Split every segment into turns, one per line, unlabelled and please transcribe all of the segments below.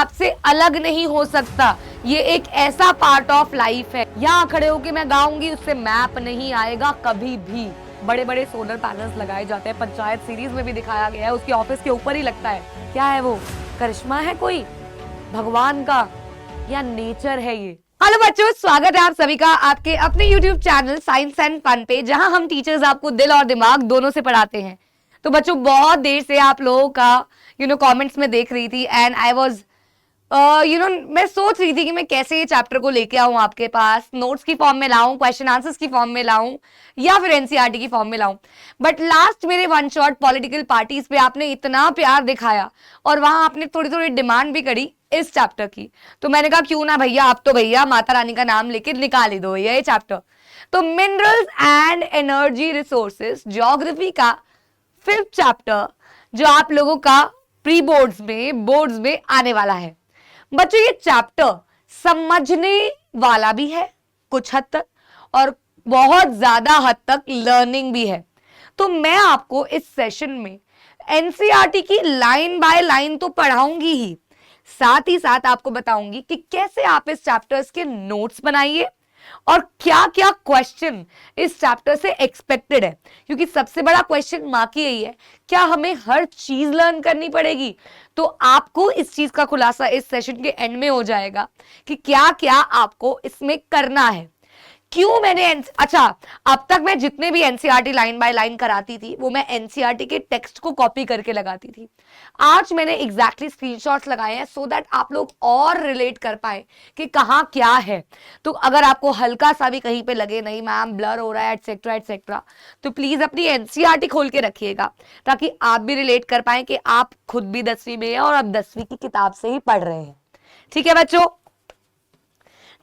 आपसे अलग नहीं हो सकता। ये एक ऐसा पार्ट ऑफ लाइफ है, यहाँ खड़े होके मैं गाऊंगी उससे मैप नहीं आएगा कभी भी। बड़े बड़े सोलर पैनल्स लगाए जाते हैं, पंचायत सीरीज में भी दिखाया गया है, उसके ऑफिस के ऊपर ही लगता है। क्या है वो? करिश्मा है कोई भगवान का या नेचर है ये? हेलो बच्चों, स्वागत है आप सभी का आपके अपने YouTube channel science and fun पे, जहां हम टीचर्स आपको दिल और दिमाग दोनों से पढ़ाते हैं। तो बच्चों, बहुत देर से आप लोगों का कमेंट्स में देख रही थी एंड आई वाज मैं सोच रही थी कि मैं कैसे ये चैप्टर को लेके आऊं आपके पास, नोट्स की फॉर्म में लाऊं, क्वेश्चन आंसर्स की फॉर्म में लाऊं या फिर एनसीईआरटी की फॉर्म में लाऊं। बट लास्ट मेरे वन शॉट पॉलिटिकल पार्टीज पे आपने इतना प्यार दिखाया और वहां आपने थोड़ी थोड़ी डिमांड भी करी इस चैप्टर की, तो मैंने कहा क्यों ना भैया, आप तो भैया माता रानी का नाम लेके निकाल ही दो भैया ये चैप्टर। तो minerals and energy resources, geography का 5th चैप्टर, जो आप लोगों का प्री बोर्ड्स में आने वाला है। बच्चों, ये चैप्टर समझने वाला भी है कुछ हद तक और बहुत ज्यादा हद तक लर्निंग भी है। तो मैं आपको इस सेशन में एनसीईआरटी की लाइन बाय लाइन तो पढ़ाऊंगी ही, साथ ही साथ आपको बताऊंगी कि कैसे आप इस चैप्टर्स के नोट्स बनाइए और क्या क्या क्वेश्चन इस चैप्टर से एक्सपेक्टेड है। क्योंकि सबसे बड़ा क्वेश्चन मार्क ही यही है, क्या हमें हर चीज लर्न करनी पड़ेगी? तो आपको इस चीज का खुलासा इस सेशन के एंड में हो जाएगा कि क्या क्या आपको इसमें करना है। क्यों मैंने अच्छा, अब तक मैं जितने भी एनसीईआरटी लाइन बाय लाइन कराती थी वो मैं एनसीईआरटी के टेक्स्ट को कॉपी करके लगाती थी। आज मैंने एग्जैक्टली स्क्रीनशॉट्स लगाए हैं सो दैट आप लोग और रिलेट कर पाए कि कहाँ क्या है। तो अगर आपको हल्का सा भी कहीं पे लगे नहीं मैम ब्लर हो रहा है एटसेट्रा एटसेट्रा, तो प्लीज अपनी एनसीईआरटी खोल के रखिएगा ताकि आप भी रिलेट कर पाए कि आप खुद भी 10वीं में हैं और अब 10वीं की किताब से ही पढ़ रहे हैं। ठीक है बच्चों,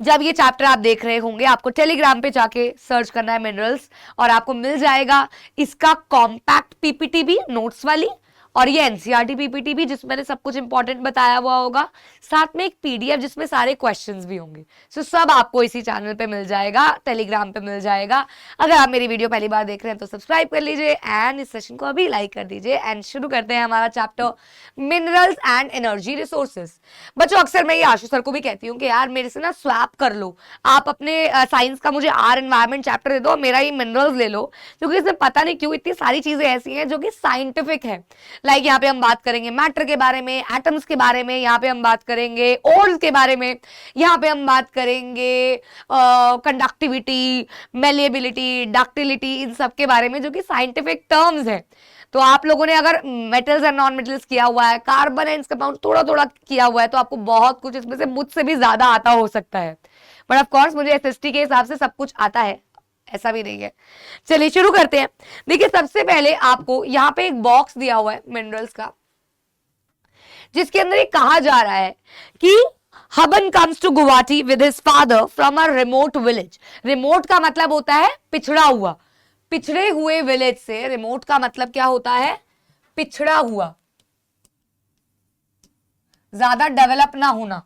जब ये चैप्टर आप देख रहे होंगे आपको टेलीग्राम पे जाके सर्च करना है मिनरल्स और आपको मिल जाएगा इसका कॉम्पैक्ट पीपीटी भी, नोट्स वाली, और ये एनसीईआरटी पीपीटी भी जिसमें मैंने सब कुछ इंपॉर्टेंट बताया हुआ होगा, साथ में एक पीडीएफ जिसमें सारे क्वेश्चंस भी होंगे। सो सब आपको इसी चैनल पे मिल जाएगा, टेलीग्राम पे मिल जाएगा। अगर आप मेरी वीडियो पहली बार देख रहे हैं तो सब्सक्राइब कर लीजिए एंड इस सेशन को अभी लाइक कर दीजिए। एंड शुरू करते हैं हमारा chapter minerals and energy resources. बच्चों, अक्सर मैं ये आशु सर को भी कहती हूँ कि यार मेरे से ना स्वैप कर लो, आप अपने साइंस का मुझे आर एनवायरमेंट चैप्टर दे दो, मेरा ही मिनरल्स ले लो, क्योंकि इसमें पता नहीं क्यों इतनी सारी चीजें ऐसी हैं जो कि साइंटिफिक है। लाइक यहाँ पे हम बात करेंगे मैटर के बारे में, एटम्स के बारे में, यहाँ पे हम बात करेंगे ओर्स के बारे में, यहाँ पे हम बात करेंगे कंडक्टिविटी, मेलिएबिलिटी, डक्टिलिटी, इन सब के बारे में जो कि साइंटिफिक टर्म्स है। तो आप लोगों ने अगर मेटल्स एंड नॉन मेटल्स किया हुआ है, कार्बन एंड कंपाउंड थोड़ा थोड़ा किया हुआ है, तो आपको बहुत कुछ इसमें से मुझसे भी ज्यादा आता हो सकता है। बट ऑफ कोर्स मुझे एसएसटी के हिसाब से सब कुछ आता है, ऐसा भी नहीं है। चलिए शुरू करते हैं। देखिए, सबसे पहले आपको यहाँ पे एक बॉक्स दिया हुआ है मिनरल्स का, जिसके अंदर ये कहा जा रहा है कि हबन comes to Guwahati with his father from a remote village. Remote का मतलब होता है पिछड़ा हुआ, पिछड़े हुए विलेज से। रिमोट का मतलब क्या होता है? पिछड़ा हुआ, ज्यादा डेवलप ना होना,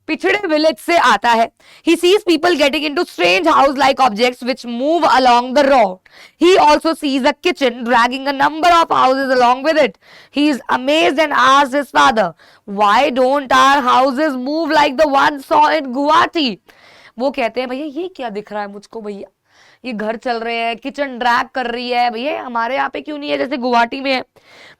पिछड़े विलेज से आता है। He sees people getting into strange house-like objects which move along the road. He also sees a kitchen dragging a number of houses along with it. He is amazed and asks his father, "Why don't our houses move like the ones saw in Guwahati?" वो कहते हैं, भैया ये क्या दिख रहा है मुझको, भैया ये घर चल रहे हैं, किचन ड्रैग कर रही है, भैया हमारे यहाँ पे क्यों नहीं है जैसे गुवाहाटी में है।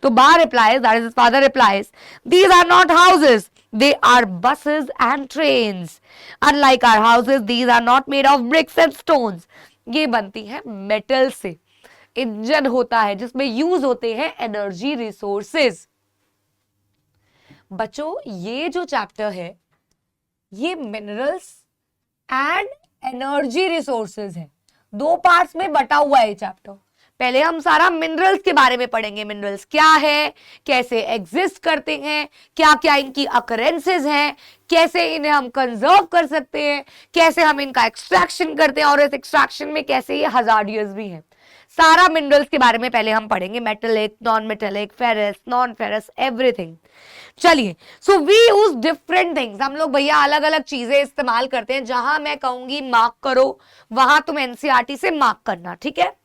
तो बा replies, that is his father replies, "These are not houses. They are buses and trains. Unlike our houses, these are not made of bricks and stones." ये बनती है मेटल से, इंजन होता है जिसमें यूज होते हैं एनर्जी रिसोर्सेज। बच्चों, ये जो चैप्टर है ये मिनरल्स एंड एनर्जी रिसोर्सेज है, 2 पार्ट्स में बटा हुआ है ये चैप्टर। पहले हम सारा मिनरल्स के बारे में पढ़ेंगे, मिनरल्स क्या है, कैसे एग्जिस्ट करते हैं, क्या क्या इनकी अकरेंसेस हैं, कैसे इन्हें हम कंजर्व कर सकते हैं, कैसे हम इनका एक्सट्रैक्शन करते हैं और इस एक्सट्रैक्शन में कैसे ये हजार्डियस भी हैं। सारा मिनरल्स के बारे में पहले हम पढ़ेंगे, metallic, non metallic, ferrous, non ferrous, everything. चलिए, so we use different things. हम लोग भैया अलग अलग चीजें इस्तेमाल करते हैं। जहां मैं कहूंगी मार्क करो, वहां तुम एनसीईआरटी से मार्क करना, ठीक है।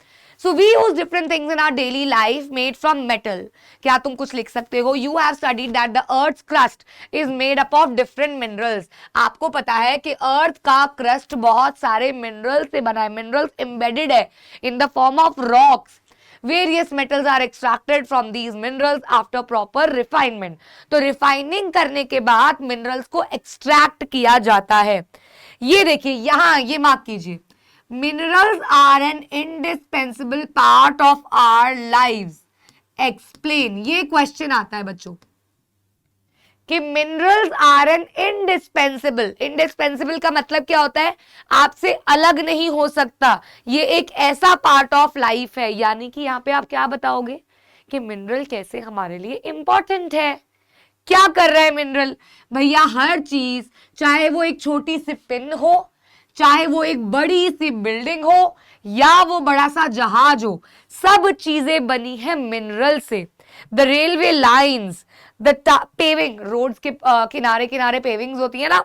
So we use different things in our daily life made from metal. क्या तुम कुछ लिख सकते हो? You have studied that the earth's crust is made up of different minerals. आपको पता है कि अर्थ का क्रस्ट बहुत सारे मिनरल से बना है. मिनरल्स embedded है in the form of rocks. Various metals are extracted from these minerals after proper refinement. तो रिफाइनिंग करने के बाद मिनरल्स को एक्सट्रैक्ट किया जाता है. ये देखिए यहां, ये मार्क कीजिए. Minerals are an indispensable part of our lives. Explain. ये क्वेश्चन आता है बच्चों कि minerals are an indispensable. Indispensable का मतलब क्या होता है? आपसे अलग नहीं हो सकता. ये एक ऐसा पार्ट ऑफ लाइफ है. यानी कि यहाँ पे आप क्या बताओगे कि मिनरल कैसे हमारे लिए इंपॉर्टेंट है. क्या कर रहा है मिनरल? भैया हर चीज, चाहे वो एक छोटी सी पिन हो, चाहे वो एक बड़ी सी बिल्डिंग हो, या वो बड़ा सा जहाज हो, सब चीजें बनी है मिनरल से. The railway lines, the paving, roads के किनारे किनारे पेविंग्स होती है ना,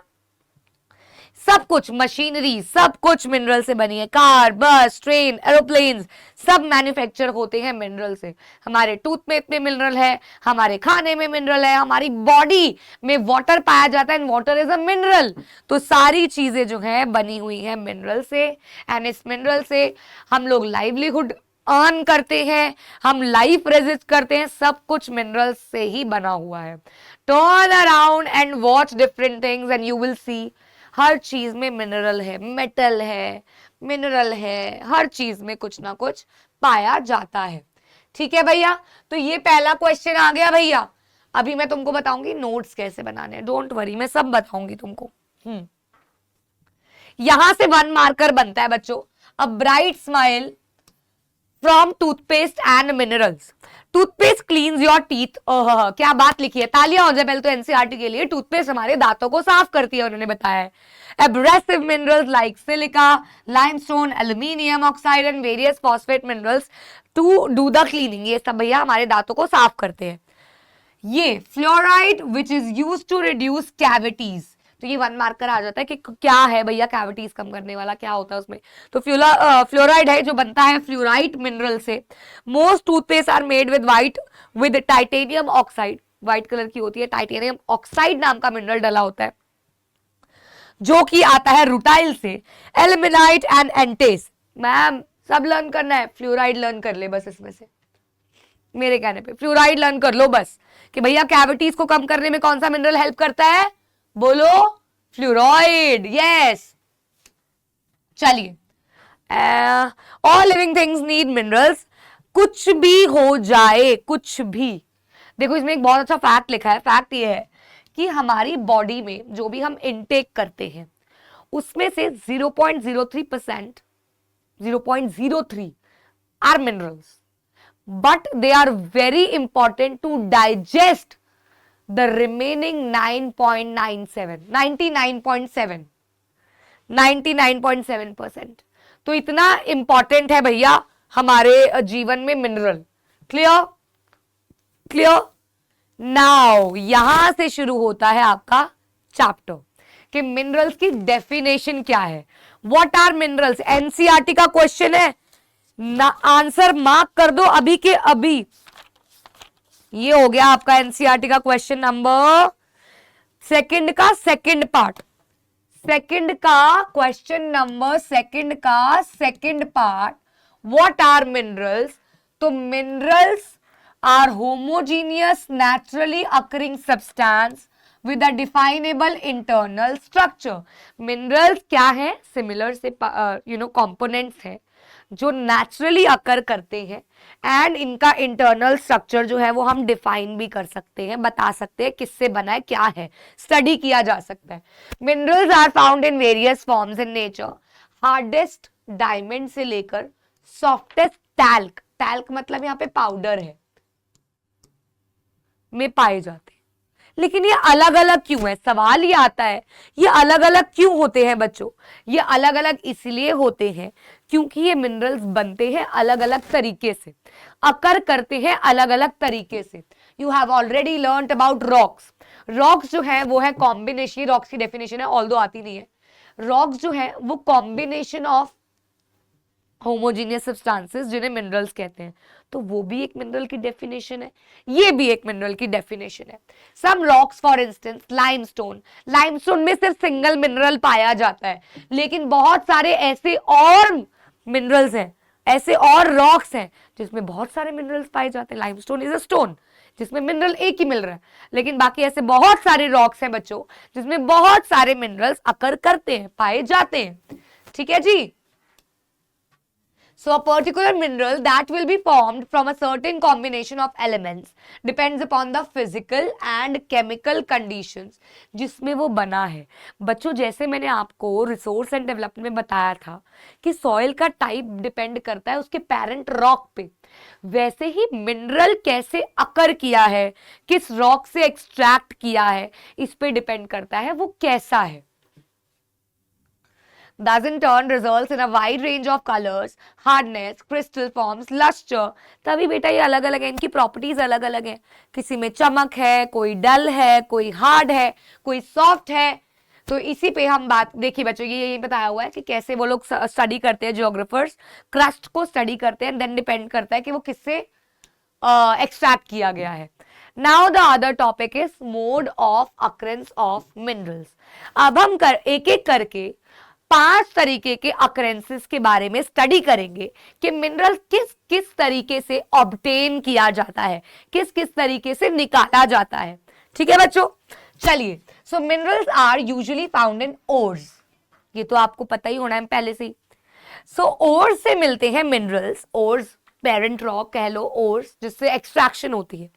सब कुछ मशीनरी, सब कुछ मिनरल से बनी है. कार, बस, ट्रेन, एरोप्लेन्स सब मैन्युफैक्चर होते हैं मिनरल से. हमारे टूथ में इतने मिनरल है, हमारे खाने में मिनरल है, हमारी बॉडी में वाटर पाया जाता है, and water is a mineral. तो सारी चीजें जो है बनी हुई है मिनरल से, एंड इस मिनरल से हम लोग लाइवलीहुड अर्न करते हैं, हम लाइफ रेजिस्ट करते हैं. सब कुछ मिनरल से ही बना हुआ है. Turn around and watch different things and you will see हर चीज में मिनरल है, मेटल है, मिनरल है, हर चीज में कुछ ना कुछ पाया जाता है. ठीक है भैया, तो ये पहला क्वेश्चन आ गया भैया. अभी मैं तुमको बताऊंगी नोट्स कैसे बनाने हैं. डोंट वरी, मैं सब बताऊंगी तुमको. यहां से 1 मार्कर बनता है बच्चों. A bright smile from toothpaste and minerals. Toothpaste cleans your teeth. क्या बात लिखी है, तालियां हो जाए पहले तो एनसीईआरटी के लिए. टूथपेस्ट हमारे दांतों को साफ करती है, उन्होंने बताया है. Abrasive minerals like silica, limestone, aluminium oxide and various phosphate minerals to do the cleaning. ये सब भैया हमारे दांतों को साफ करते हैं. ये fluoride which is use to reduce cavities. तो ये 1 मार्कर आ जाता है कि क्या है भैया कैविटीज कम करने वाला, क्या होता है उसमें. तो फ्लोराइड है जो बनता है फ्लोराइट मिनरल से. Most toothpaste are made with white with titanium oxide. White colour की होती है, टाइटेनियम ऑक्साइड नाम का मिनरल डला होता है जो कि आता है रुटाइल से. एल्यूमिनाइट एंड एंटेस. मैम सब लर्न करना है, फ्लोराइड लर्न कर ले बस. इसमें से मेरे कहने पे फ्लोराइड लर्न कर लो बस कि भैया कैविटीज को कम करने में कौन सा मिनरल हेल्प करता है. बोलो फ्लोराइड. यस, चलिए. All living things need minerals. कुछ भी हो जाए, कुछ भी. देखो इसमें एक बहुत अच्छा फैक्ट लिखा है. फैक्ट ये है कि हमारी बॉडी में जो भी हम इनटेक करते हैं उसमें से 0.03% 0.03 are minerals, but they are very important to digest the remaining 99.7%. तो इतना इंपॉर्टेंट है भैया हमारे जीवन में मिनरल. Clear clear. नाउ यहां से शुरू होता है आपका चैप्टर कि मिनरल्स की डेफिनेशन क्या है. What are minerals. एनसीईआरटी का क्वेश्चन है ना, आंसर मार्क कर दो अभी के अभी. ये हो गया आपका एनसीईआरटी का क्वेश्चन नंबर 2 का सेकंड पार्ट. सेकंड का क्वेश्चन नंबर 2 का second part. What are minerals. तो minerals are homogeneous naturally occurring substance with a definable internal structure. Minerals क्या है, सिमिलर से कंपोनेंट्स हैं जो नेचुरली अकर करते हैं, एंड इनका इंटरनल स्ट्रक्चर जो है वो हम डिफाइन भी कर सकते हैं, बता सकते हैं किससे बना है, क्या है, स्टडी किया जा सकता है. Minerals are found in various forms in nature. Hardest diamond से लेकर सॉफ्टेस्ट टैल्क, टैल्क मतलब यहाँ पे पाउडर है, में पाए जाते हैं. लेकिन ये अलग अलग क्यों है, सवाल ये आता है ये अलग अलग क्यों होते हैं बच्चों. ये अलग अलग इसलिए होते हैं क्योंकि ये मिनरल्स बनते हैं अलग अलग तरीके से, अकर करते हैं अलग अलग तरीके से. You have already learned about rocks. Rocks जो है वो है कॉम्बिनेशन. रॉक्स की डेफिनेशन है ऑल्दो आती नहीं है. रॉक्स जो है वो कॉम्बिनेशन ऑफ होमोजीनियस सब्सटेंसेस जिन्हें मिनरल्स कहते हैं, तो वो भी एक मिनरल की डेफिनेशन है, ये भी एक मिनरल की डेफिनेशन है। Some rocks for instance limestone, limestone में सिर्फ सिंगल मिनरल पाया जाता है, लेकिन बहुत सारे ऐसे और मिनरल्स हैं, ऐसे और रॉक्स हैं जिसमें बहुत सारे मिनरल्स पाए जाते हैं। लाइमस्टोन इज अ स्टोन जिसमें मिनरल एक ही मिल रहा है, लेकिन बाकी ऐसे बहुत सारे रॉक्स हैं बच्चों जिसमें बहुत सारे मिनरल्स अकर करते हैं, पाए जाते हैं। ठीक है जी। So a particular mineral that will be formed from a certain combination of elements depends upon the physical and chemical conditions जिसमें वो बना है। बच्चों जैसे मैंने आपको रिसोर्स एंड डेवलपमेंट में बताया था कि सॉइल का टाइप डिपेंड करता है उसके पेरेंट रॉक पे, वैसे ही मिनरल कैसे अकर किया है, किस रॉक से एक्सट्रैक्ट किया है, इस पे डिपेंड करता है वो कैसा है। Thus in turn results in a wide range of colors, hardness, crystal forms, luster। तभी बेटा ये अलग अलग है, इनकी प्रॉपर्टीज अलग अलग है, किसी में चमक है, कोई डल है, कोई हार्ड है, कोई सॉफ्ट है। तो इसी पे हम बात देखिए बच्चों, ये बताया हुआ है कि कैसे वो लोग स्टडी करते हैं, जियोग्राफर्स क्रस्ट को स्टडी करते हैं, देन डिपेंड करता है कि वो किससे एक्सट्रैक्ट किया गया है। Now the other topic is mode of occurrence of minerals. अब हम एक एक करके 5 तरीके के अकरेंसेस के बारे में स्टडी करेंगे कि मिनरल किस किस तरीके से ऑब्टेन किया जाता है, किस किस तरीके से निकाला जाता है। ठीक है बच्चों, चलिए। So minerals are usually found in ores, ये तो आपको पता ही होना है पहले से ही। सो ओर्स से मिलते हैं मिनरल्स, ओर्स पेरेंट रॉक कह लो, ओर्स जिससे एक्सट्रैक्शन होती है।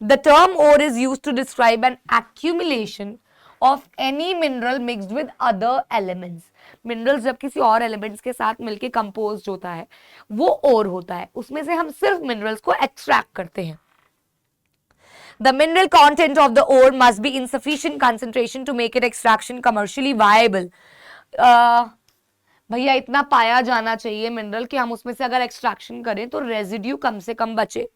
The term ore is used to describe an accumulation of any mineral mixed with other elements. Minerals जब किसी और एलिमेंट्स के साथ मिलके कंपोज होता है वो ओर होता है, उसमें से हम सिर्फ मिनरल्स को एक्सट्रैक्ट करते हैं। The mineral content of the ore must be in sufficient concentration to make it extraction commercially viable। भैया इतना पाया जाना चाहिए मिनरल कि हम उसमें से अगर एक्सट्रैक्शन करें तो रेजिड्यू कम से कम बचे।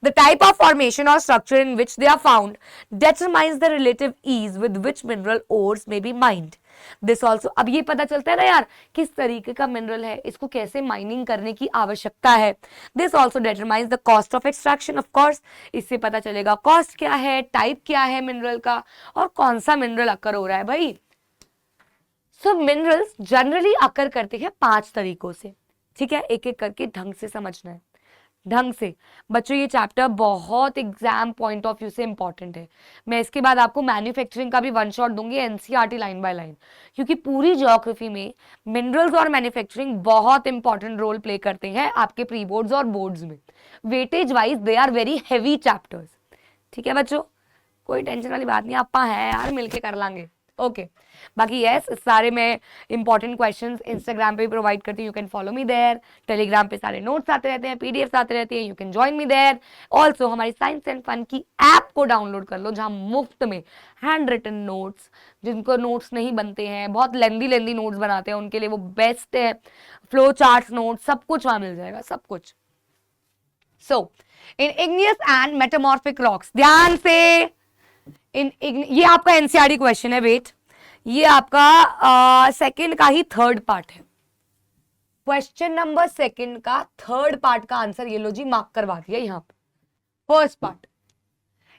The type of formation or structure in which they are found determines the relative ease with which mineral ores may be mined। This also, अब ये पता चलता है ना यार किस तरीके का मिनरल है, इसको कैसे माइनिंग करने की आवश्यकता है। This also determines the cost of extraction, of course। इससे पता चलेगा कॉस्ट क्या है, टाइप क्या है मिनरल का, और कौन सा मिनरल अकर हो रहा है भाई। सो मिनरल्स जनरली अकर करते हैं 5 तरीकों से। ठीक है, एक एक करके ढंग से समझना है, ढंग से। बच्चों ये चैप्टर बहुत एग्जाम पॉइंट ऑफ व्यू से इंपॉर्टेंट है। मैं इसके बाद आपको मैन्युफैक्चरिंग का भी वन शॉट दूंगी, एनसीईआरटी लाइन बाय लाइन, क्योंकि पूरी ज्योग्राफी में मिनरल्स और मैन्युफैक्चरिंग बहुत इंपॉर्टेंट रोल प्ले करते हैं आपके प्री बोर्ड्स और बोर्ड्स में। Weightage wise they are very heavy chapters. ठीक है बच्चों, कोई टेंशन वाली बात नहीं, आपा है यार, मिलके कर लांगे। ओके बाकी यस सारे मैं इंपॉर्टेंट क्वेश्चंस इंस्टाग्राम पे भी प्रोवाइड करती हूँ, you can follow me there. Telegram पे सारे नोट्स आते रहते हैं, पीडीएफ आते रहते हैं, you can join me there. Also हमारी साइंस एंड फन की ऐप को डाउनलोड कर लो, जहाँ मुफ्त में हैंड रिटन नोट्स, जिनको नोट्स नहीं बनते हैं, बहुत लेंदी नोट्स बनाते हैं, उनके लिए वो बेस्ट है। फ्लो चार्ट नोट्स सब कुछ वहां मिल जाएगा, सब कुछ। सो इन इग्नियस एंड मेटामॉर्फिक रॉक्स, ध्यान से ये आपका एनसीईआरटी क्वेश्चन है, वेट, ये आपका सेकंड का ही थर्ड पार्ट है। क्वेश्चन नंबर सेकंड का थर्ड पार्ट का आंसर ये लो जी, मार्क करवा दिया यहाँ पे। First part,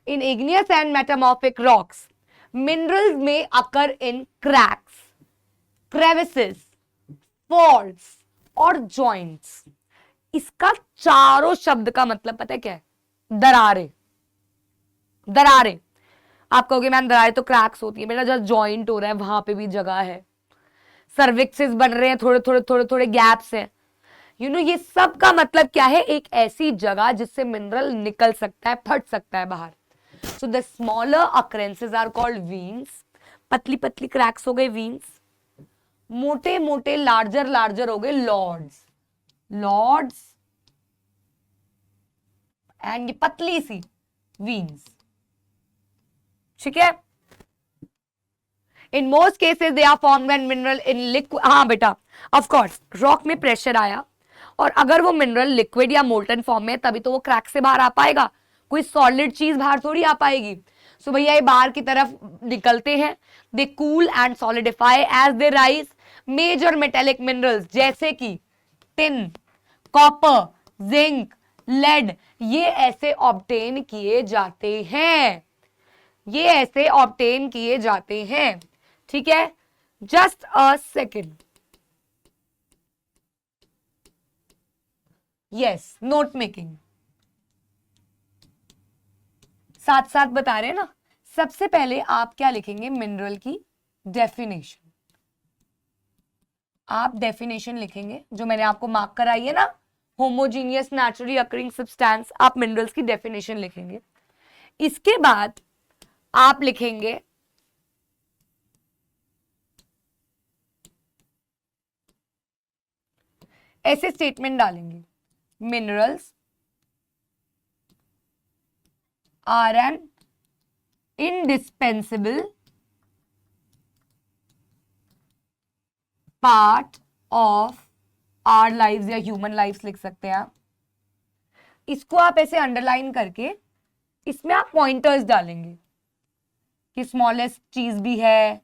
in igneous and metamorphic rocks minerals में अकर इन क्रैक्स, क्रेविसेस, फॉल्ट्स और जॉइंट्स। इसका चारों शब्द का मतलब पता है क्या है? दरारें। दरारें आप कहोगे मैम दरारें तो क्रैक्स होती है, मेरा जब जॉइंट हो रहा है वहां पे भी जगह है, सर्विक्सेस बन रहे हैं, थोड़े गैप्स हैं, यू नो ये सब का मतलब क्या है? एक ऐसी जगह जिससे मिनरल निकल सकता है, फट सकता है बाहर। So the smaller occurrences are called veins, पतली पतली क्रैक्स हो गए वीन्स, मोटे मोटे लार्जर हो गए लॉर्ड्स, एंड ये पतली सी वीन्स। ठीक है, in most cases they are formed when mineral in liquid. हाँ बेटा, ऑफ कोर्स रॉक में प्रेशर आया और अगर वो मिनरल लिक्विड या मोल्टन फॉर्म में, तभी तो वो क्रैक से बाहर आ पाएगा, कोई सॉलिड चीज बाहर थोड़ी आ पाएगी। सो भैया ये बाहर की तरफ निकलते हैं, they cool and solidify as they rise. Major metallic minerals जैसे कि टिन, कॉपर, जिंक, लेड, ये ऐसे ऑब्टेन किए जाते हैं, ये ऐसे ऑब्टेन किए जाते हैं। ठीक है, just a second. Yes, note making साथ साथ बता रहे हैं ना। सबसे पहले आप क्या लिखेंगे, मिनरल की डेफिनेशन। आप डेफिनेशन लिखेंगे जो मैंने आपको मार्क कराई है ना, होमोजीनियस नेचुरली अकरिंग सब्सटेंस, आप मिनरल्स की डेफिनेशन लिखेंगे। इसके बाद आप लिखेंगे ऐसे स्टेटमेंट डालेंगे, minerals are an indispensable part of our lives, या human lives लिख सकते हैं आप। इसको आप ऐसे अंडरलाइन करके इसमें आप पॉइंटर्स डालेंगे कि स्मॉलेस्ट चीज भी है,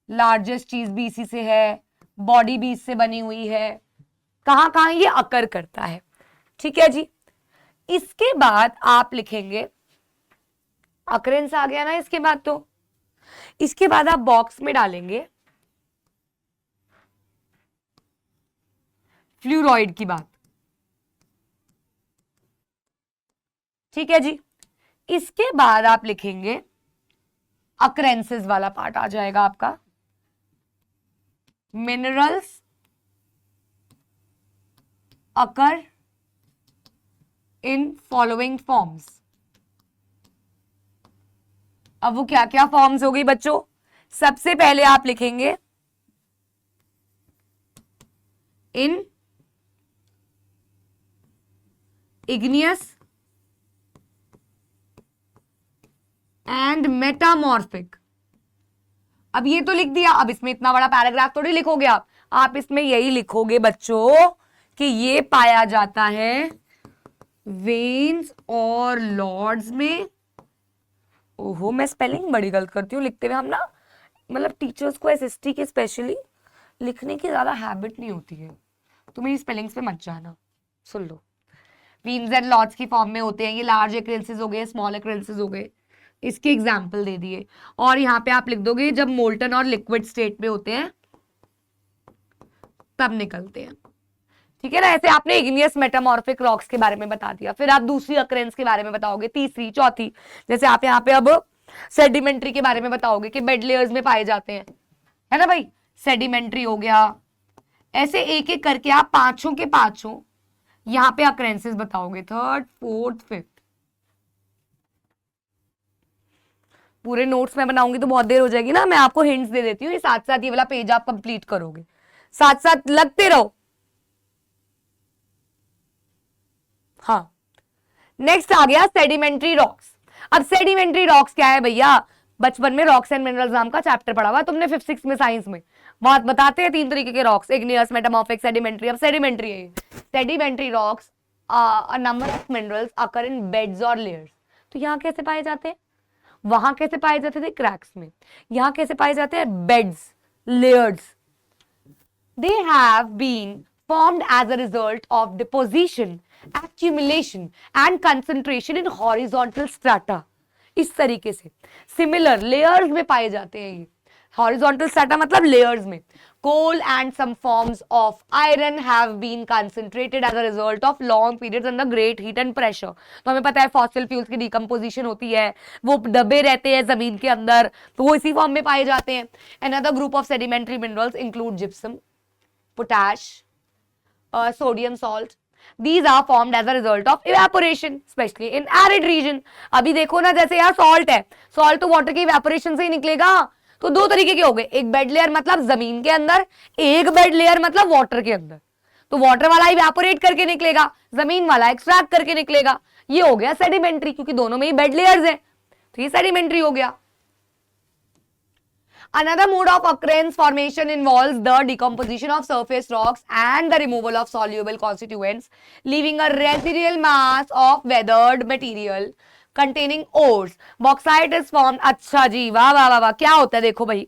लार्जेस्ट चीज भी इसी से है, बॉडी भी इससे बनी हुई है, कहां कहां ये अकर करता है। ठीक है जी। इसके बाद आप लिखेंगे, अकरेंस आ गया ना इसके बाद, तो इसके बाद आप बॉक्स में डालेंगे फ्लूरॉइड की बात। ठीक है जी। इसके बाद आप लिखेंगे, अकरेंसेस वाला पार्ट आ जाएगा आपका, minerals occur in following forms. अब वो क्या क्या फॉर्म्स हो गई बच्चों, सबसे पहले आप लिखेंगे इन इग्नियस एंड मेटामॉर्फिक। अब ये तो लिख दिया, अब इसमें इतना बड़ा पैराग्राफ थोड़ी लिखोगे आप इसमें यही लिखोगे बच्चों कि ये पाया जाता है वेन्स और लॉर्ड्स में। ओहो, मैं स्पेलिंग बड़ी गलत करती हूँ लिखते हुए। हम ना मतलब टीचर्स को एसएसटी के स्पेशली लिखने की ज्यादा हैबिट नहीं होती है, तो मेरी स्पेलिंग्स पे मत जाना। सुन लो, वीन्स एंड लॉर्ड्स की फॉर्म में होते हैं ये, लार्ज एक्रेंसेस हो गए, स्मॉल एक्रेंसेस हो गए, इसके एग्जाम्पल दे दिए। और यहाँ पे आप लिख दोगे जब मोल्टन और लिक्विड स्टेट में होते हैं तब निकलते हैं। ठीक है ना। ऐसे आपने इग्नियस मेटामॉर्फिक रॉक्स के बारे में बता दिया, फिर आप दूसरी अकरेंस के बारे में बताओगे, तीसरी, चौथी। जैसे आप यहाँ पे अब सेडिमेंट्री के बारे में बताओगे कि बेड लेयर्स में पाए जाते हैं, है ना भाई, सेडिमेंट्री हो गया। ऐसे एक एक करके आप पांचों के पांचों यहाँ पे अकरेंसेस बताओगे, थर्ड, फोर्थ, फिफ्थ। पूरे नोट्स में बनाऊंगी तो बहुत देर हो जाएगी ना, मैं आपको हिंट्स दे देती हूँ, ये साथ साथ ये वाला पेज आप कंप्लीट करोगे, साथ साथ लगते रहो। हाँ, नेक्स्ट आ गया सेडिमेंट्री रॉक्स। अब सेडिमेंट्री रॉक्स क्या है भैया, बचपन में रॉक्स एंड मिनरल्स नाम का चैप्टर पढ़ा हुआ तुमने 5th 6th में साइंस में, बहुत बताते हैं 3 तरीके के रॉक्स, इग्नियस, मेटामॉर्फिक, सेडिमेंट्री। अब सेडिमेंट्री है, sedimentary rocks a number of minerals occur in beds और लेयर्स। तो यहाँ कैसे पाए जाते हैं, वहां कैसे पाए जाते थे, क्रैक्स में। यहाँ कैसे पाए जाते हैं, beds, layers. They have been formed as a result of deposition, accumulation and concentration in horizontal strata. इस तरीके से सिमिलर लेयर्स में पाए जाते हैं ये। हॉरिजॉन्टल स्ट्रैटा मतलब लेयर्स में। Coal and some forms of iron have been concentrated as a result of long periods under great heat and pressure. तो हमें पता है फॉसिल फ्यूल्स की डिकम्पोजिशन होती है, वो दबे रहते हैं जमीन के अंदर, तो वो इसी फॉर्म में पाए जाते हैं। Another group of sedimentary minerals include gypsum, potash, sodium salt. These are formed as a result of evaporation, especially in arid region. अभी देखो ना, जैसे यार सॉल्ट है, सॉल्ट तो वाटर की इवेपोरेशन से ही निकलेगा। तो दो तरीके के हो गए, एक बेड लेयर मतलब जमीन के अंदर, एक बेड लेयर मतलब वाटर के अंदर। तो वाटर वाला इवेपोरेट करके निकलेगा, जमीन वाला एक्सट्रैक्ट करके निकलेगा। ये हो गया सेडिमेंट्री, क्योंकि दोनों में ही बेड लेयर्स हैं, तो ये सेडिमेंट्री हो गया। Another mode of occurrence formation involves the decomposition of surface rocks and the removal of soluble constituents, leaving a residual mass of weathered material containing ores. Bauxite is formed. अच्छा जी, वाह वाह वाह वाह, क्या होता है देखो भाई,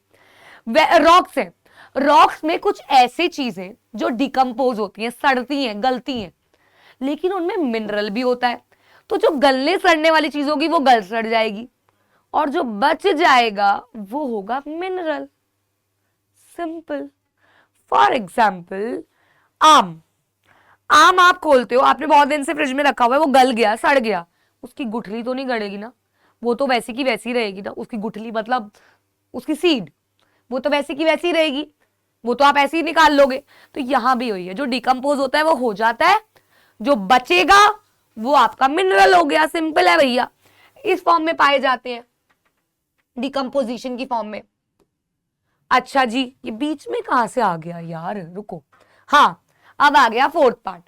रॉक्स है, रॉक्स में कुछ ऐसी चीजें जो डिकम्पोज होती हैं, सड़ती हैं, गलती हैं, लेकिन उनमें मिनरल भी होता है। तो जो गलने सड़ने वाली चीज होगी वो गल सड़ जाएगी, और जो बच जाएगा वो होगा मिनरल। सिंपल। फॉर एग्जाम्पल, आम। आम आप खोलते हो, आपने बहुत दिन से फ्रिज में रखा हुआ है, वो गल गया, सड़ गया, उसकी गुठली तो नहीं गड़ेगी ना, वो तो वैसी की वैसी रहेगी ना। उसकी गुठली मतलब उसकी सीड, वो तो वैसी की वैसी रहेगी, वो तो आप ऐसे ही निकाल लोगे। तो यहां भी वही है, जो डिकम्पोज होता है वो हो जाता है, जो बचेगा वो आपका मिनरल हो गया। सिंपल है भैया। इस फॉर्म में पाए जाते हैं, डिकम्पोजिशन की फॉर्म में। अच्छा जी, ये बीच में कहां से आ गया यार, रुको। हाँ, अब आ गया फोर्थ पार्ट।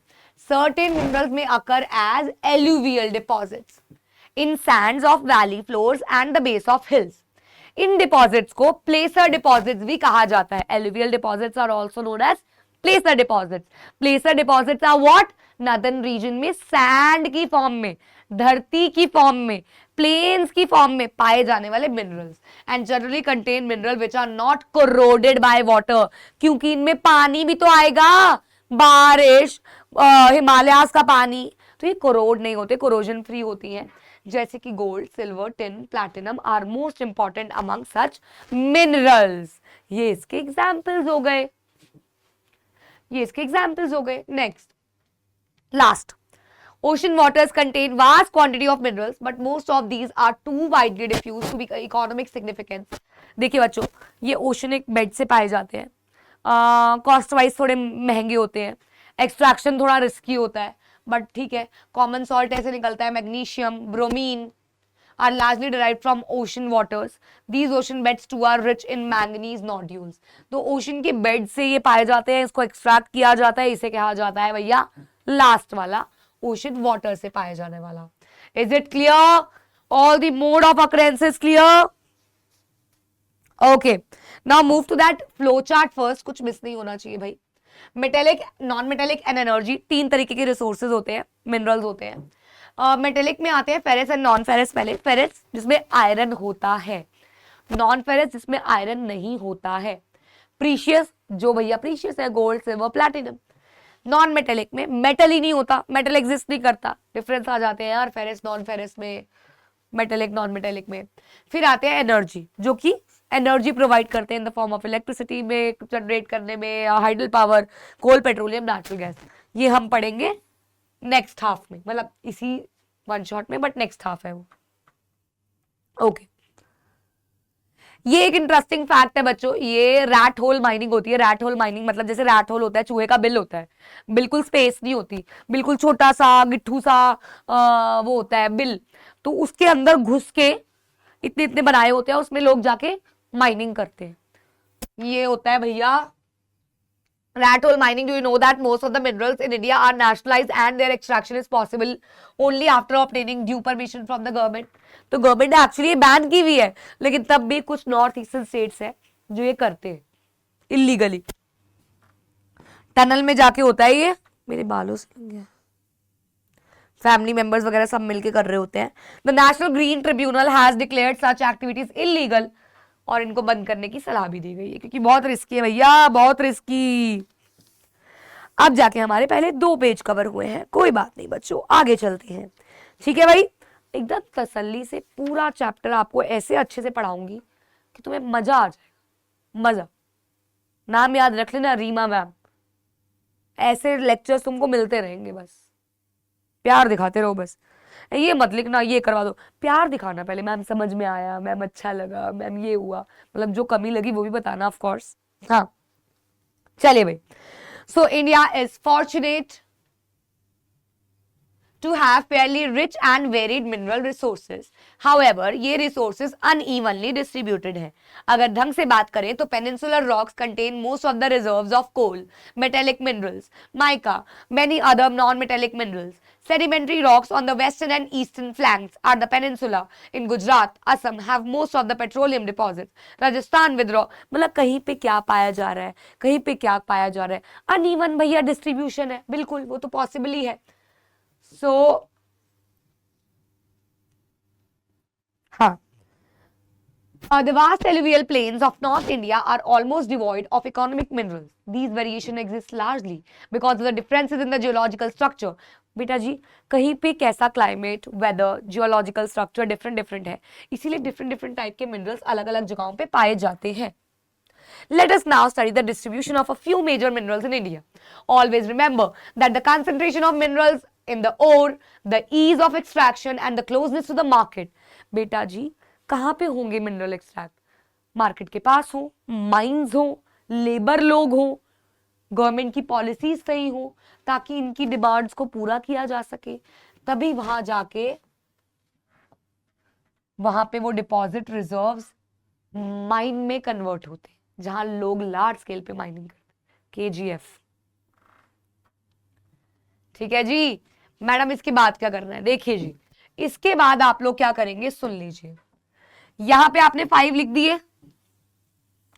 सर्टेन मिनरल्स में occur as alluvial deposits in sands of valley floors and the base of hills. इन डिपॉजिट्स को प्लेसर डिपॉजिट्स भी कहा जाता है। Alluvial deposits are also known as placer deposits. Placer deposits are what? Northern region में sand की form में, धरती की फॉर्म में, प्लेन्स की फॉर्म में पाए जाने वाले minerals, and generally contain mineral which are not corroded by water, क्योंकि इनमें पानी भी तो आएगा, बारिश, हिमालयास का पानी, तो ये कोरोड नहीं होते, कोरोजन फ्री होती हैं। जैसे कि gold, silver, tin, platinum are most important among such minerals. ये इसके एग्जाम्पल्स हो गए, ये इसके एग्जाम्पल्स हो गए। Next, last, ocean waters contain vast quantity of minerals, but most of these are too widely diffused to be economic significance. देखिए बच्चों, ये ओशनिक बेड से पाए जाते हैं, कॉस्ट वाइज थोड़े महंगे होते हैं, एक्सट्रैक्शन थोड़ा रिस्की होता है, बट ठीक है। कॉमन सॉल्ट ऐसे निकलता है, magnesium, bromine are largely derived from ocean waters. These ocean beds too are rich in manganese nodules. तो ocean के बेड से ये पाए जाते हैं, इसको एक्सट्रैक्ट किया जाता है, इसे कहा जाता है भैया लास्ट वाला, ओशन वाटर से पाए जाने वाला। Is it clear? All the mode of occurrences clear? Okay, now move to that flow chart first. कुछ मिस नहीं होना चाहिए भाई। Metallic, non metallic and energy, तीन तरीके के रिसोर्सेज होते हैं, मिनरल्स होते हैं। मेटेलिक में आते हैं फेरस एंड नॉन फेरस। पहले फेरस जिसमें आयरन होता है, नॉन फेरस जिसमें आयरन नहीं होता है। प्रीशियस, जो भैया प्रीशियस है, gold, silver, platinum. Non metallic में मेटल ही नहीं होता, मेटल एग्जिस्ट नहीं करता। डिफरेंस आ जाते हैं यार फेरस नॉन फेरस में, मेटेलिक नॉन मेटेलिक में। फिर आते हैं एनर्जी, जो कि एनर्जी प्रोवाइड करते हैं इन द फॉर्म ऑफ इलेक्ट्रिसिटी में, जनरेट करने में, हाइडल पावर, कोल, पेट्रोलियम, नेचुरल गैस। ये हम पढ़ेंगे नेक्स्ट हाफ में, मतलब इसी वन शॉट में, बट नेक्स्ट हाफ है वो। ओके, ये एक इंटरेस्टिंग फैक्ट है बच्चों, ये रैट होल माइनिंग होती है। रैट होल माइनिंग मतलब जैसे रैट होल होता है, चूहे का बिल होता है, बिल्कुल स्पेस नहीं होती, बिल्कुल छोटा सा गिट्ठू सा वो होता है बिल, तो उसके अंदर घुस के इतने इतने बनाए होते हैं, उसमें लोग जाके माइनिंग करते हैं। ये होता है भैया rat hole mining. Do you know that most of the minerals in India are nationalized and their extraction is possible only after obtaining due permission from the government? तो गवर्नमेंट ने एक्चुअली बैन की हुई है, लेकिन तब भी कुछ north eastern states है जो ये करते हैं इलीगली। टनल में जाके होता है ये, मेरे बालों से लग गया, फैमिली मेंबर्स वगैरह सब मिलके कर रहे होते हैं। The national green tribunal has declared such activities illegal, और इनको बंद करने की सलाह भी दी गई है, क्योंकि बहुत रिस्की है भैया, बहुत रिस्की। अब जाके हमारे पहले 2 पेज कवर हुए हैं, कोई बात नहीं बच्चों, आगे चलते हैं। ठीक है भाई, एकदम तसल्ली से पूरा चैप्टर आपको ऐसे अच्छे से पढ़ाऊंगी कि तुम्हें मजा आ जाएगा, मजा। नाम याद रख लेना, रीमा मैम। ऐसे लेक्चर्स तुमको मिलते रहेंगे, बस प्यार दिखाते रहो। बस ये मत लिखना ये करवा दो, प्यार दिखाना पहले, मैम समझ में आया, मैम अच्छा लगा, मैम ये हुआ, मतलब जो कमी लगी वो भी बताना ऑफ कोर्स। हाँ चलिए भाई, so India is fortunate to have fairly rich and varied mineral resources. However, ये resources unevenly distributed हैं। अगर ढंग से बात करें तो peninsular rocks contain most of the reserves of coal, metallic minerals, mica, many other non-metallic minerals. Sedimentary rocks on the western and eastern flanks are the peninsula. In Gujarat, Assam have most of the petroleum deposits. Rajasthan withdraw, मतलब कहीं पे क्या पाया जा रहा है, कहीं पे क्या पाया जा रहा है, uneven भैया डिस्ट्रीब्यूशन है, बिल्कुल वो तो पॉसिबल ही है। सो हाँ, The vast alluvial plains of North India are almost devoid of economic minerals. These variations exist largely because of the differences in the geological structure. बेटा जी, कहीं पे कैसा climate, weather, geological structure different है, इसीलिए different type के minerals अलग अलग जगहों पे पाए जाते हैं. Let us now study the distribution of a few major minerals in India. Always remember that the concentration of minerals in the ore, the ease of extraction and the closeness to the market. बेटा जी, कहाँ पे होंगे mineral extract? Market के पास हो, mines हो, labour लोग हो, government की पॉलिसीज सही हो, ताकि इनकी डिमांड्स को पूरा किया जा सके, तभी वहां जाके वहां पे वो डिपॉजिट रिजर्व्स माइन में कन्वर्ट होते, जहां लोग लार्ज स्केल पे माइनिंग करते. KGF. ठीक है जी. मैडम इसके बाद क्या करना है? देखिए जी, इसके बाद आप लोग क्या करेंगे, सुन लीजिए. यहां पे आपने 5 लिख दिए,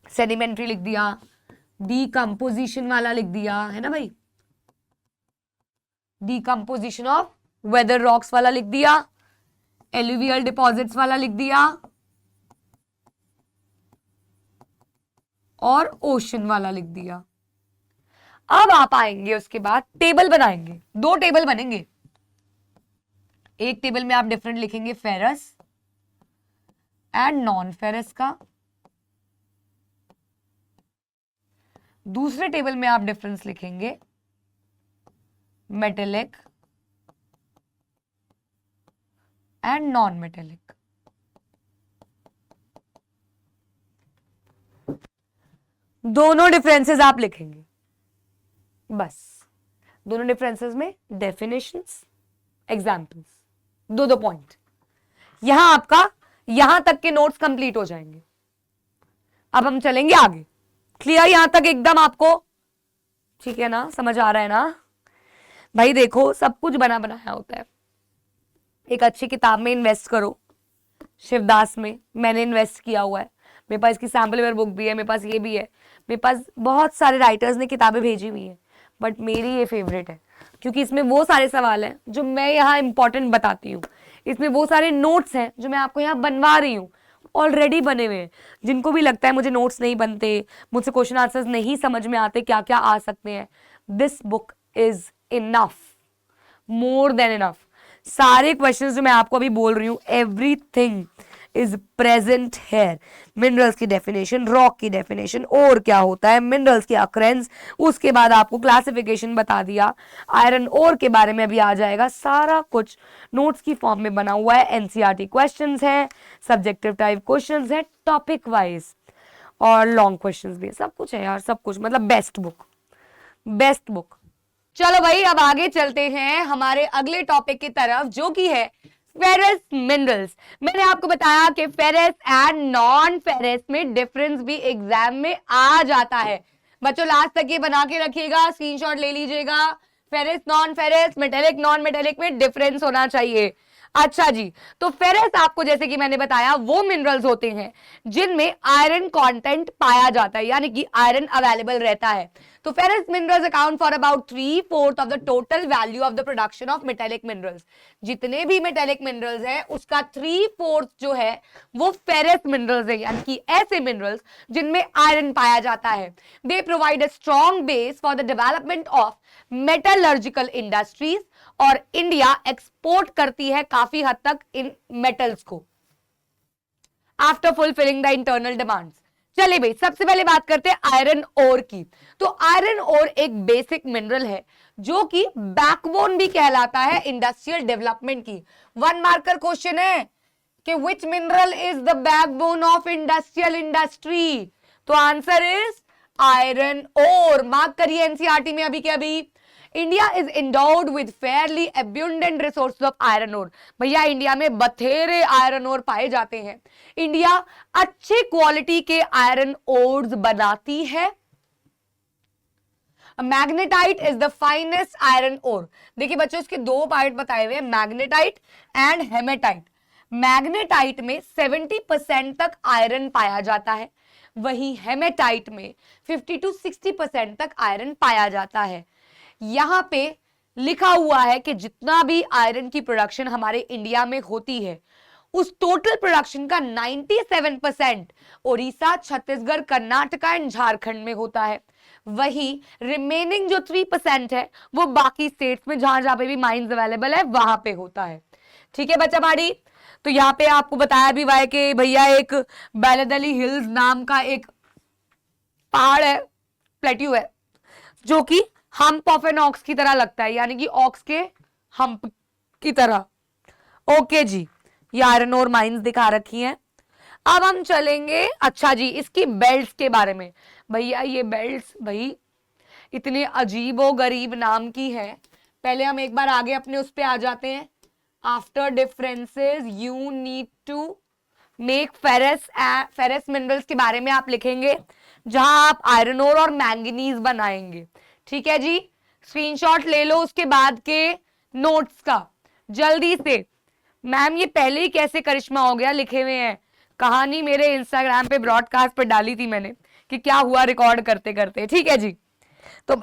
सेडिमेंट्री लिख दिया, डीकंपोजिशन वाला लिख दिया, है ना भाई, डीकंपोजिशन ऑफ वेदर रॉक्स वाला लिख दिया, एलुवियल डिपॉजिट्स वाला लिख दिया, और ओशन वाला लिख दिया. अब आप आएंगे उसके बाद टेबल बनाएंगे. 2 टेबल बनेंगे. एक टेबल में आप डिफरेंट लिखेंगे फेरस एंड नॉन फेरस का, दूसरे टेबल में आप डिफरेंस लिखेंगे मेटेलिक एंड नॉन मेटेलिक. दोनों डिफरेंसेस आप लिखेंगे. बस दोनों डिफरेंसेस में डेफिनेशंस, एग्जाम्पल्स, 2 पॉइंट. यहां आपका यहां तक के नोट्स कंप्लीट हो जाएंगे. अब हम चलेंगे आगे. क्लियर यहां तक एकदम आपको? ठीक है ना, समझ आ रहा है ना भाई? देखो, सब कुछ बना बनाया होता है. एक अच्छी किताब में इन्वेस्ट करो. शिवदास में मैंने इन्वेस्ट किया हुआ है. मेरे पास इसकी सैम्पल पेपर बुक भी है, मेरे पास ये भी है, मेरे पास बहुत सारे राइटर्स ने किताबें भेजी हुई है, बट मेरी ये फेवरेट है क्योंकि इसमें वो सारे सवाल हैं जो मैं यहाँ इंपॉर्टेंट बताती हूँ. इसमें वो सारे नोट्स हैं जो मैं आपको यहाँ बनवा रही हूँ, ऑलरेडी बने हुए हैं. जिनको भी लगता है मुझे नोट्स नहीं बनते, मुझसे क्वेश्चन आंसर्स नहीं समझ में आते, क्या क्या आ सकते हैं, this book is enough, more than enough. सारे क्वेश्चंस जो मैं आपको अभी बोल रही हूँ, एवरीथिंग इज प्रेजेंट है. मिनरल्स की डेफिनेशन, रॉक की डेफिनेशन, और क्या होता है, मिनरल्स की अक्रेंस, उसके बाद आपको क्लासिफिकेशन बता दिया, आयरन ओर के बारे में अभी आ जाएगा. सारा कुछ नोट्स की फॉर्म में बना हुआ है. एनसीईआरटी क्वेश्चंस हैं, सब्जेक्टिव टाइप क्वेश्चंस हैं, टॉपिक वाइज, और लॉन्ग क्वेश्चंस भी है. सब कुछ है यार, सब कुछ. मतलब बेस्ट बुक, बेस्ट बुक. चलो भाई, अब आगे चलते हैं हमारे अगले टॉपिक की तरफ, जो कि है फेरस मिनरल्स. मैंने आपको बताया कि फेरस एंड नॉन फेरस में डिफरेंस भी एग्जाम में आ जाता है. बच्चों लास्ट तक ये बना के रखिएगा, स्क्रीनशॉट ले लीजिएगा. Ferrous, non ferrous, metallic, non metallic में डिफरेंस होना चाहिए. अच्छा जी, तो फेरस आपको जैसे कि मैंने बताया वो मिनरल्स होते हैं जिनमें आयरन कंटेंट पाया जाता है, यानी कि आयरन अवेलेबल रहता है. तो ferrous minerals account for about 3/4 of the total value of the production of metallic minerals. जितने भी मेटेलिक मिनरल्स हैं उसका 3/4 जो है वो फेरस मिनरल्स है, यानी कि ऐसे मिनरल्स जिनमें आयरन पाया जाता है. They provide a strong base for the development of metallurgical industries, और इंडिया एक्सपोर्ट करती है काफी हद तक इन मेटल्स को after fulfilling the internal demands. चलिए भाई, सबसे पहले बात करते हैं आयरन ओर की. तो आयरन ओर एक बेसिक मिनरल है जो कि बैकबोन भी कहलाता है इंडस्ट्रियल डेवलपमेंट की. 1 मार्कर क्वेश्चन है कि which mineral is the backbone of industrial industry. तो answer is iron ore. Mark करिए एनसीईआरटी में अभी के अभी. India is endowed with fairly abundant resources of iron ore. भैया इंडिया में बथेरे आयरन ओर पाए जाते हैं. इंडिया अच्छे क्वालिटी के आयरन ओर्स बनाती है. Magnetite is the finest iron ore. देखिए बच्चों, इसके 2 पार्ट बताए हुए हैं, मैग्नेटाइट एंड हेमेटाइट. मैग्नेटाइट में 70% तक आयरन पाया जाता है, वहीं हेमेटाइट में 50 to 60% तक आयरन पाया जाता है. यहां पे लिखा हुआ है कि जितना भी आयरन की प्रोडक्शन हमारे इंडिया में होती है उस टोटल प्रोडक्शन का 97% ओडिशा, छत्तीसगढ़, कर्नाटका एंड झारखंड में होता है। वही रिमेनिंग जो 3% है वो बाकी स्टेट्स में जहां जहां पे भी माइंस अवेलेबल है वहां पे होता है। ठीक है बच्चा पाड़ी। तो यहाँ पे आपको बताया भी हुआ है कि भैया एक बैलेदली हिल्स नाम का एक पहाड़ है, प्लेट्यू है, जो कि हम्प ऑफ एन ऑक्स की तरह लगता है, यानी कि ऑक्स के हम्प की तरह। ओके जी, ये आयरन ओर माइंस दिखा रखी हैं। अब हम चलेंगे, अच्छा जी, इसकी बेल्ट्स के बारे में। भैया ये बेल्ट्स भाई इतने अजीबो गरीब नाम की है। पहले हम एक बार आगे अपने उस पे आ जाते हैं। After differences you need to make ferrous minerals के बारे में आप लिखेंगे, जहां आप आयरन ओर और मैंगनीज बनाएंगे। ठीक है जी, स्क्रीनशॉट ले लो उसके बाद के नोट्स का जल्दी से। मैम ये पहले ही कैसे करिश्मा हो गया लिखे हुए हैं, कहानी मेरे इंस्टाग्राम पे ब्रॉडकास्ट पर डाली थी मैंने कि क्या हुआ रिकॉर्ड करते करते। ठीक है जी, तो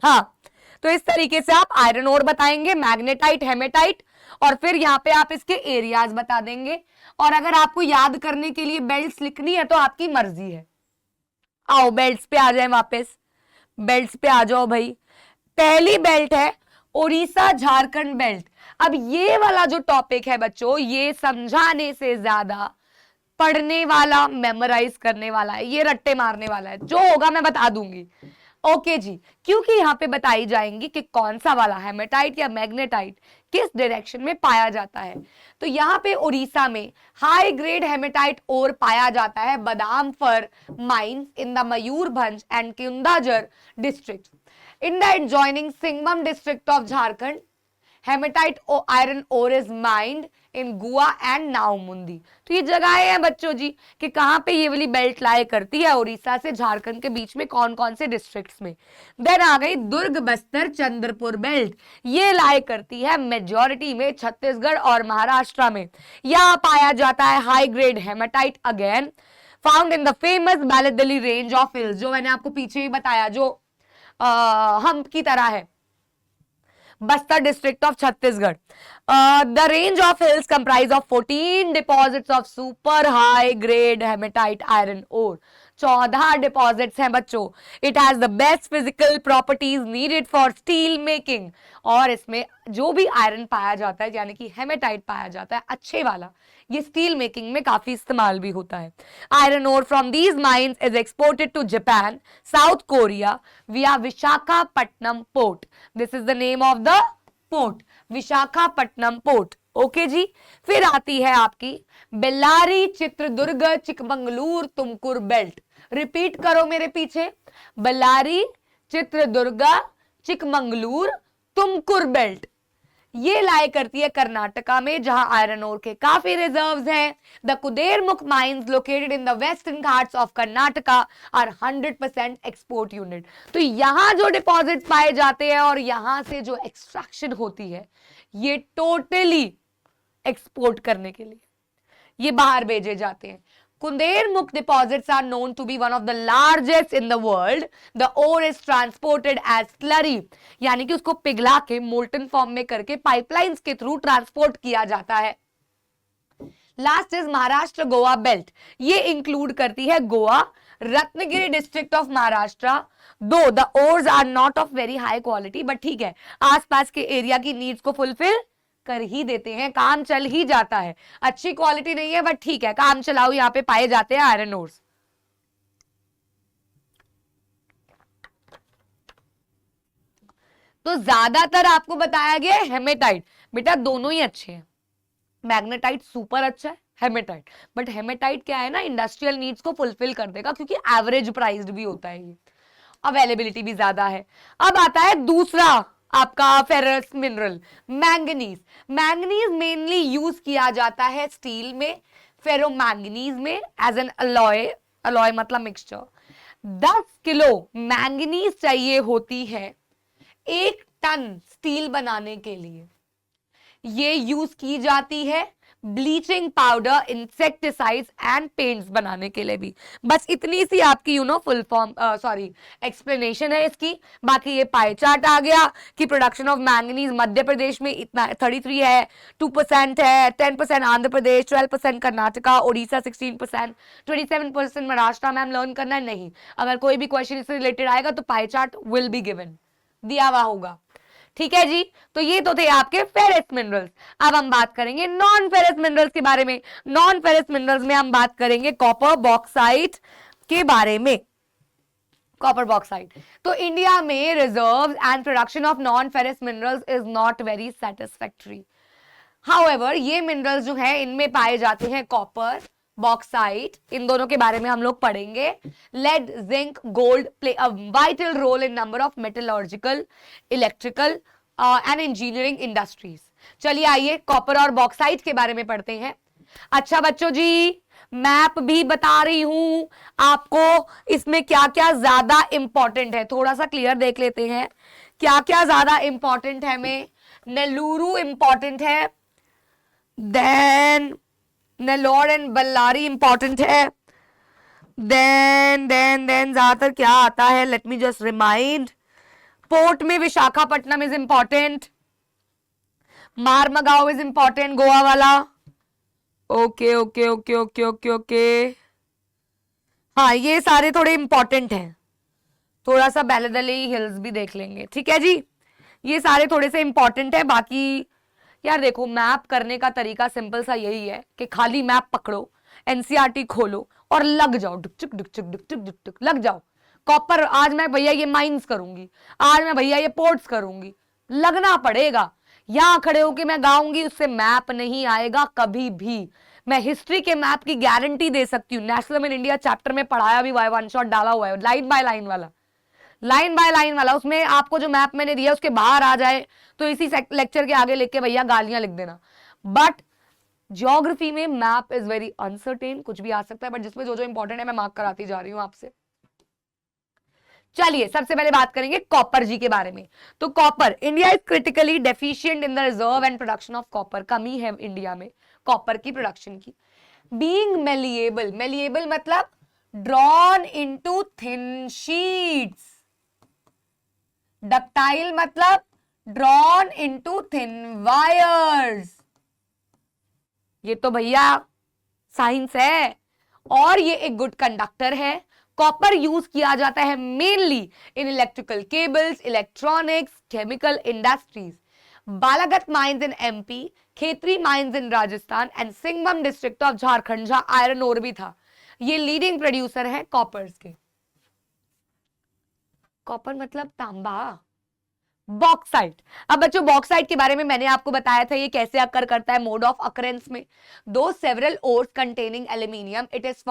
हाँ, तो इस तरीके से आप आयरन ओर बताएंगे, मैग्नेटाइट, हेमेटाइट, और फिर यहाँ पे आप इसके एरियाज बता देंगे। और अगर आपको याद करने के लिए बेल्ट्स लिखनी है तो आपकी मर्जी है। आओ बेल्ट्स पे आ जाए, वापस बेल्ट्स पे आ जाओ भाई। पहली बेल्ट है उड़ीसा झारखंड बेल्ट। अब ये वाला जो टॉपिक है बच्चों, ये समझाने से ज्यादा पढ़ने वाला, मेमोराइज करने वाला है, ये रट्टे मारने वाला है। जो होगा मैं बता दूंगी। ओके जी, क्योंकि यहाँ पे बताई जाएंगी कि कौन सा वाला हेमेटाइट या मैग्नेटाइट किस डायरेक्शन में पाया जाता है। तो यहाँ पे उड़ीसा में हाई ग्रेड हेमेटाइट ओर पाया जाता है Badampahar mines in the Mayurbhanj and Keonjhar district in the adjoining Singhbhum district of Jharkhand. Hematite iron ore is mined in Gua and नावमुंदी। तो ये जगहें हैं बच्चों जी कि कहां पे ये वाली बेल्ट लाए करती है उड़ीसा से झारखंड के बीच में, कौन कौन से डिस्ट्रिक्ट्स में। देन आ गई दुर्ग, बस्तर, चंद्रपुर बेल्ट। ये लाए करती है मेजॉरिटी में छत्तीसगढ़ और महाराष्ट्र में। यहां पाया जाता है high grade hematite, again found in the famous Bailadila range of hills, जो मैंने आपको पीछे ही बताया, जो हम्प की तरह है, Bastar district of Chhattisgarh. The range of hills comprise of 14 deposits of super high grade haematite iron ore. 14 deposits हैं बच्चों। It has the best physical properties needed for steel making. और इसमें जो भी आयरन पाया जाता है, यानी कि हेमेटाइट पाया जाता है अच्छे वाला, ये स्टील मेकिंग में काफी इस्तेमाल भी होता है। Iron ore from these mines is exported to Japan, South Korea via Visakhapatnam port. This is the name of the port, Visakhapatnam port. Okay जी, फिर आती है आपकी बेल्लारी, चित्रदुर्ग, चिकमंगलूर, तुमकुर बेल्ट। रिपीट करो मेरे पीछे, बेल्लारी, चित्रदुर्ग, चिकमंगलूर, तुमकुर बेल्ट। ये लाए करती है कर्नाटका में, जहां आयरन ओर के काफी रिजर्व्स हैं। The Kudremukh mines located in the Western Ghats of Karnataka are 100% export unit. तो यहां जो डिपॉजिट पाए जाते हैं और यहां से जो एक्सट्रैक्शन होती है, ये टोटली एक्सपोर्ट करने के लिए ये बाहर भेजे जाते हैं। Kundermukh deposits are known to be one of the largest in the world. The ore is transported as slurry, यानी कि उसको पिघला के मोल्टन फॉर्म में करके पाइपलाइंस के थ्रू ट्रांसपोर्ट किया जाता है। Last is Maharashtra Goa belt. ये इंक्लूड करती है Goa, Ratnagiri district of Maharashtra. Though the ores are not of very high quality, but ठीक है, आसपास के एरिया की नीड्स को फुलफिल कर ही देते हैं, काम चल ही जाता है। अच्छी क्वालिटी नहीं है बट ठीक है, काम चलाओ, यहाँ पे पाए जाते हैं आयरन ओर्स। तो ज्यादातर आपको बताया गया है हेमेटाइट। बेटा दोनों ही अच्छे हैं, मैग्नेटाइट सुपर अच्छा है, हेमेटाइट, बट हेमेटाइट क्या है ना, इंडस्ट्रियल नीड्स को फुलफिल कर देगा क्योंकि एवरेज प्राइस्ड भी होता है, ये अवेलेबिलिटी भी ज्यादा है। अब आता है दूसरा आपका ferrous mineral, manganese. Manganese mainly use किया जाता है स्टील में, फेरोमैंगनीज में एज एन अलॉय, अलॉय मतलब मिक्सचर। 10 किलो मैंगनीज चाहिए होती है 1 टन स्टील बनाने के लिए। ये यूज की जाती है bleaching powder, insecticides and paints बनाने के लिए भी। बस इतनी सी आपकी फुल फॉर्म एक्सप्लेनेशन है इसकी। बाकी ये पाई चार्ट आ गया कि production of manganese Madhya Pradesh में इतना 33 है, 2% है, 10% आंध्र प्रदेश, 12% कर्नाटका, उड़ीसा 16%, 27% महाराष्ट्र। मैम लर्न करना है नहीं, अगर कोई भी क्वेश्चन इससे रिलेटेड आएगा तो pie chart will be given, दिया हुआ होगा। ठीक है जी, तो ये तो थे आपके फेरस मिनरल्स। अब हम बात करेंगे नॉन फेरस मिनरल्स के बारे में। नॉन फेरस मिनरल्स में हम बात करेंगे कॉपर बॉक्साइट के बारे में। कॉपर बॉक्साइट, तो इंडिया में reserves and production of non ferrous minerals is not very satisfactory. However ये मिनरल्स जो है इनमें पाए जाते हैं कॉपर, बॉक्साइट, इन दोनों के बारे में हम लोग पढ़ेंगे। Lead, zinc, gold play a vital role in number of metallurgical, electrical and engineering industries. चलिए आइए कॉपर और बॉक्साइट के बारे में पढ़ते हैं। अच्छा बच्चों जी, मैप भी बता रही हूं आपको, इसमें क्या क्या ज्यादा इंपॉर्टेंट है थोड़ा सा क्लियर देख लेते हैं। क्या क्या ज्यादा इंपॉर्टेंट है में, नेलूरू इंपॉर्टेंट है, then Nellore and Bellary important है, देन ज्यादातर क्या आता है, let me just remind, port में Visakhapatnam is important, Marmagao is important, Goa वाला। Okay okay okay okay okay okay, हाँ ये सारे थोड़े इंपॉर्टेंट हैं। थोड़ा सा बैलेदली हिल्स भी देख लेंगे, ठीक है जी, ये सारे थोड़े से इंपॉर्टेंट है। बाकी यार देखो, मैप करने का तरीका सिंपल सा यही है कि खाली मैप पकड़ो, एनसीईआरटी खोलो और लग जाओ, डुकचुक डुकचुक डुकचुक डुकचुक लग जाओ। कॉपर, आज मैं भैया ये माइंस करूंगी, आज मैं भैया ये पोर्ट्स करूंगी, लगना पड़ेगा। यहां खड़े होके मैं गाऊंगी, उससे मैप नहीं आएगा कभी भी। मैं हिस्ट्री के मैप की गारंटी दे सकती हूँ, नेशनल इन इंडिया चैप्टर में पढ़ाया भी हुआ है, वन शॉट डाला हुआ है, लाइन बाय लाइन वाला, लाइन बाय लाइन वाला। उसमें आपको जो मैप मैंने दिया उसके बाहर आ जाए तो इसी लेक्चर के आगे लिख के भैया गालियां लिख देना। बट ज्योग्राफी में मैप इज वेरी अनसर्टेन, कुछ भी आ सकता है, बट जिसमें जो जो इंपॉर्टेंट है मैं मार्क कराती जा रही हूं आपसे। चलिए सबसे पहले बात करेंगे कॉपर जी के बारे में। तो copper, India is critically deficient in the reserve and production of copper. कमी है इंडिया में कॉपर की प्रोडक्शन की। बीइंग मेलिएबल, मेलिएबल मतलब drawn into thin sheets, ductile मतलब ड्रॉन इनटू थिन वायर्स। ये तो भैया साइंस है। और ये एक गुड कंडक्टर है। कॉपर यूज किया जाता है mainly in electrical cables, electronics, chemical industries. Balaghat mines in MP, Khetri mines in Rajasthan and सिंगभम district of Jharkhand, जहां आयरन ओर भी था। ये लीडिंग प्रोड्यूसर है कॉपर्स के। कॉपर मतलब तांबा। बॉक्साइट, अब बच्चों बॉक्साइट के बारे में मैंने आपको बताया था ये कैसे अकर करता है, मोड ऑफ अकरेंस में। Though several ores containing aluminium, it is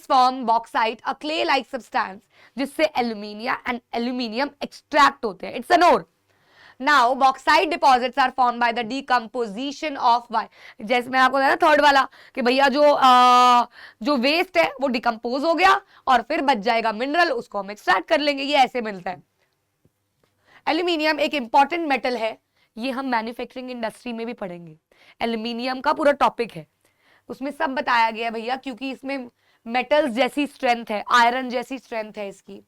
form bauxite, a clay like substance जिससे एल्यूमिनियम एक्सट्रैक्ट होते हैं। It's an ore. Now bauxite deposits are form by the decomposition of wide. जैसे मैं आपको बताया third वाला कि भैया जो वेस्ट है वो डिकम्पोज हो गया और फिर बच जाएगा मिनरल, उसको हम एक्सट्रैक्ट कर लेंगे, ये ऐसे मिलता है। एल्यूमिनियम एक इंपॉर्टेंट मेटल है, ये हम मैन्युफैक्चरिंग इंडस्ट्री में भी पढ़ेंगे। एल्यूमिनियम का पूरा टॉपिक है, उसमें सब बताया गया भैया, क्योंकि इसमें मेटल्स जैसी स्ट्रेंथ है, आयरन जैसी स्ट्रेंथ है इसकी,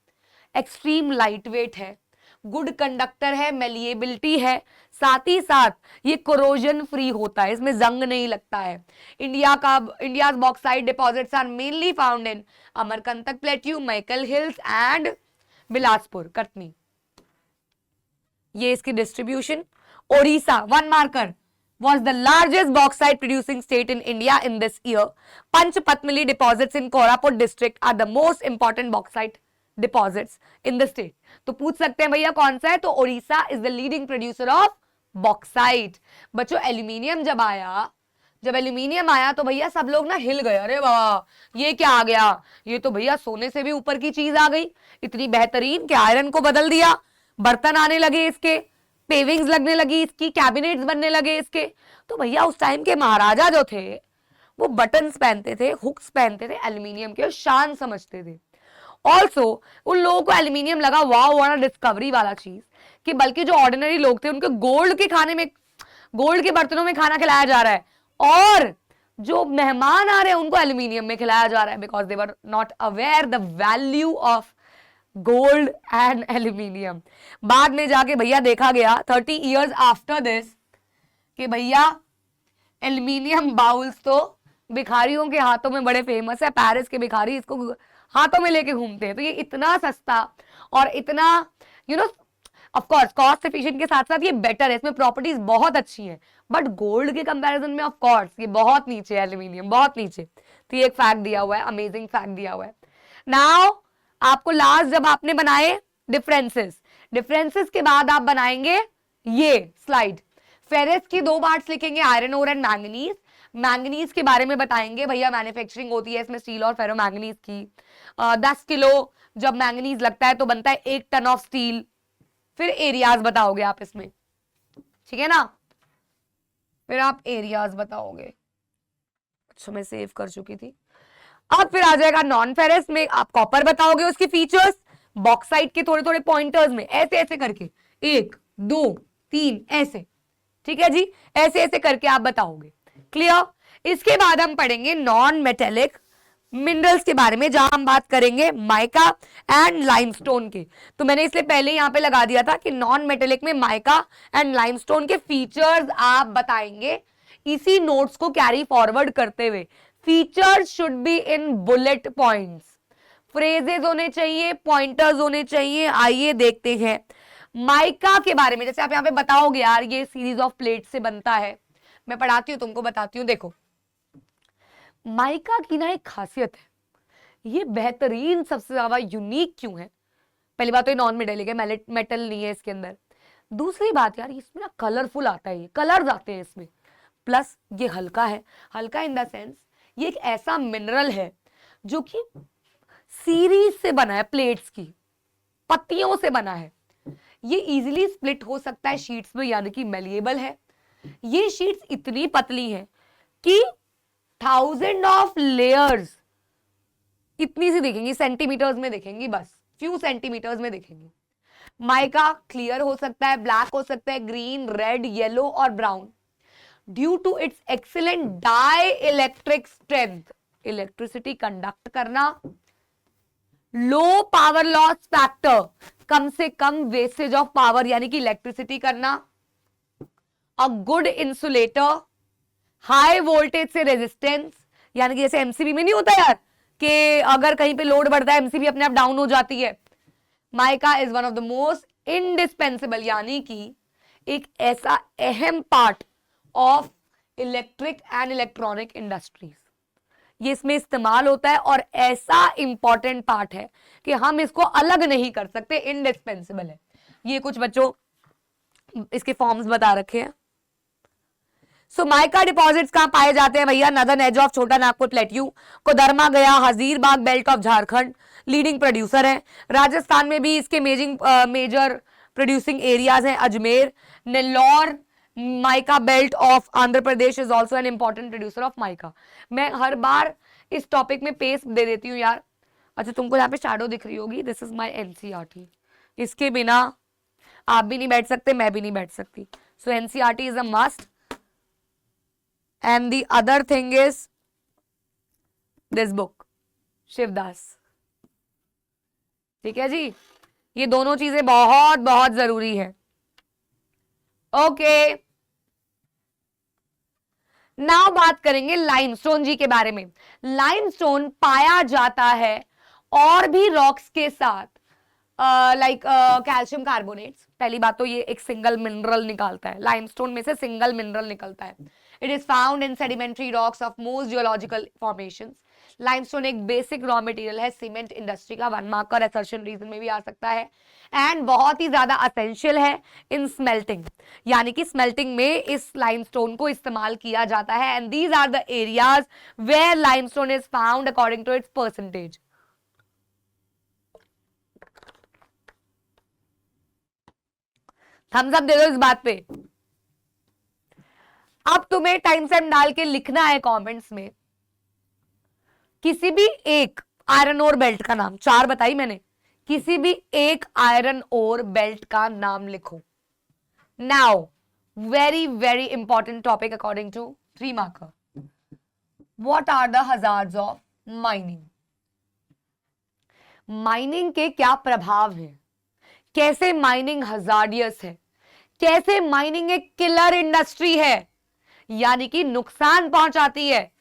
एक्सट्रीम लाइट वेट है, गुड कंडक्टर है, मेलिएबिलिटी है, साथ ही साथ ये कोरोजन फ्री होता है, इसमें जंग नहीं लगता है। India's bauxite deposits are mainly found in Amarkantak plateau, Maikal hills and Bilaspur, Katni. ये इसकी distribution. Odisha, one marker, was the largest bauxite producing state in India in this year. Panchpatmali deposits in Koraput district are the most important bauxite deposits in the state. तो पूछ सकते हैं भैया कौन सा है, तो Odisha is the leading producer of bauxite. बच्चों एल्यूमिनियम जब एल्यूमिनियम आया तो भैया सब लोग ना हिल गए, अरे वाह ये क्या आ गया, ये तो भैया सोने से भी ऊपर की चीज आ गई, इतनी बेहतरीन कि आयरन को बदल दिया, बर्तन आने लगे इसके, पेविंग्स लगने लगी इसकी, कैबिनेट्स बनने लगे इसके। तो भैया उस टाइम के महाराजा जो थे वो बटन्स पहनते थे, हुक्स पहनते थे एल्यूमिनियम के, शान समझते थे। ऑल्सो उन लोगों को एल्यूमिनियम लगा वाओ वाला डिस्कवरी वाला चीज, कि बल्कि जो ऑर्डिनरी लोग थे उनको गोल्ड के बर्तनों में खाना खिलाया जा रहा है, और जो मेहमान आ रहे हैं उनको एल्यूमिनियम में खिलाया जा रहा है, because they were not aware the value of gold and aluminium. बाद में जाके भैया देखा गया 30 years आफ्टर दिस कि भैया एल्यूमिनियम बाउल्स तो भिखारियों के हाथों में बड़े फेमस है, पेरिस के भिखारी इसको हाथों में लेके घूमते हैं। तो ये इतना सस्ता और इतना ऑफ कोर्स कॉस्ट एफिशिएंट के साथ साथ ये बेटर है, इसमें प्रॉपर्टीज बहुत अच्छी हैं, बट गोल्ड के कंपैरिजन में ऑफ कोर्स ये बहुत नीचे है, एल्यूमिनियम बहुत नीचे। तो ये एक फैक्ट दिया हुआ है, अमेजिंग फैक्ट दिया हुआ है। नाउ आपको लास्ट जब आपने बनाए डिफरेंसेस के बाद आप बनाएंगे ये स्लाइड। फेरस की 2 पार्ट्स लिखेंगे, iron ore and manganese. Manganese के बारे में बताएंगे, भैया मैन्युफैक्चरिंग होती है इसमें स्टील और फेरो मैंगनीज की। 10 किलो जब मैंगनीज लगता है तो बनता है 1 टन ऑफ स्टील। फिर एरियाज बताओगे आप इसमें, ठीक है ना, फिर आप एरियाज बताओगे। अच्छा मैं सेव कर चुकी थी। अब फिर आ जाएगा नॉन फेरस में आप कॉपर बताओगे, उसकी फीचर्स, बॉक्साइट के थोड़े थोड़े पॉइंटर्स में ऐसे ऐसे करके 1 2 3 ऐसे, ठीक है जी, ऐसे ऐसे करके आप बताओगे। क्लियर। इसके बाद हम पढ़ेंगे नॉन मेटेलिक मिनरल्स के बारे में, जहां हम बात करेंगे माइका एंड लाइमस्टोन के। तो मैंने इसलिए पहले यहां पे लगा दिया था कि नॉन मेटेलिक में माइका एंड लाइमस्टोन के फीचर्स आप बताएंगे। इसी नोट्स को कैरी फॉरवर्ड करते हुए features should be in bullet points, phrases होने चाहिए, पॉइंटर्स होने चाहिए। आइए देखते हैं माइका के बारे में। जैसे आप यहाँ पे बताओगे यार ये सीरीज ऑफ प्लेट से बनता है, मैं पढ़ाती हूँ तुमको, बताती हूँ। देखो माइका की ना एक खासियत है, ये बेहतरीन सबसे ज्यादा यूनिक क्यों है। पहली बात तो ये नॉन मेटेलिक है, मेटल नहीं है इसके अंदर। दूसरी बात यार इसमें ना कलरफुल आता है, ये कलर्स आते हैं इसमें। प्लस ये हल्का है, हल्का इन द सेंस ये एक ऐसा मिनरल है जो कि सीरीज से बना है, प्लेट्स की पत्तियों से बना है। ये इजीली स्प्लिट हो सकता है शीट्स में, यानी कि मेलिएबल है। ये शीट्स इतनी पतली हैं कि 1000 ऑफ लेयर्स इतनी सी दिखेंगी, सेंटीमीटर्स में दिखेंगी, बस फ्यू सेंटीमीटर्स में दिखेंगी। माइका क्लियर हो सकता है, ब्लैक हो सकता है, ग्रीन, रेड, येलो और brown. Due to its excellent dielectric strength, electricity conduct करना, लो पावर लॉस फैक्टर, कम से कम वेस्टेज ऑफ पावर यानी कि इलेक्ट्रिसिटी करना, a good insulator, high voltage से रेजिस्टेंस, यानी कि जैसे एमसीबी में नहीं होता यार कि अगर कहीं पे लोड बढ़ता है एमसीबी अपने आप डाउन हो जाती है। Mica is one of the most indispensable, यानी कि एक ऐसा अहम part of electric and electronic industries, ये इसमें इस्तेमाल होता है और ऐसा इंपॉर्टेंट पार्ट है कि हम इसको अलग नहीं कर सकते, इंडिस्पेंसिबल है। ये कुछ बच्चों इसके फॉर्म्स बता रखे हैं। सो माइका डिपॉजिट्स कहां पाए जाते हैं भैया? नदर्न एज ऑफ छोटा Nagpur plateau, Koderma Gaya, Hazaribagh belt of Jharkhand leading producer है। राजस्थान में भी इसके मेजर प्रोड्यूसिंग एरियाज हैं, Ajmer, Nellore. Mica belt of Andhra Pradesh is also an important producer of mica. मैं हर बार इस टॉपिक में पेस दे देती हूँ यार। अच्छा तुमको यहाँ पे शैडो दिख रही होगी, दिस इज माई एनसीईआरटी, इसके बिना आप भी नहीं बैठ सकते, मैं भी नहीं बैठ सकती। So NCERT is a must. And the other thing is this book, Shivdas. ठीक है जी, ये दोनों चीजें बहुत बहुत जरूरी है। ओके नाउ बात करेंगे लाइमस्टोन जी के बारे में। लाइमस्टोन पाया जाता है और भी रॉक्स के साथ, लाइक कैल्शियम कार्बोनेट्स। पहली बात तो ये एक सिंगल मिनरल निकालता है, लाइमस्टोन में से सिंगल मिनरल निकलता है। It is found in sedimentary rocks of most geological formations. Limestone एक बेसिक रॉ मटेरियल है सीमेंट इंडस्ट्री का, 1 मार्क और असर्शन रीजन में भी आ सकता है, एंड बहुत ही ज्यादा असेंशियल है इन स्मेल्टिंग, यानी कि स्मेल्टिंग में इस लाइमस्टोन को इस्तेमाल किया जाता है। And these are the areas where limestone is found according to its percentage. Thumbs up दे दो इस बात पे। अब तुम्हें टाइम स्टैम्प डाल के लिखना है कमेंट्स में किसी भी एक आयरन ओर बेल्ट का नाम, 4 बताई मैंने, किसी भी एक आयरन ओर बेल्ट का नाम लिखो। Now very very important topic according to 3 marker. What are the hazards of mining? Mining के क्या प्रभाव है, कैसे माइनिंग हजार्डियस है, कैसे माइनिंग एक किलर इंडस्ट्री है, यानी कि नुकसान पहुंचाती है.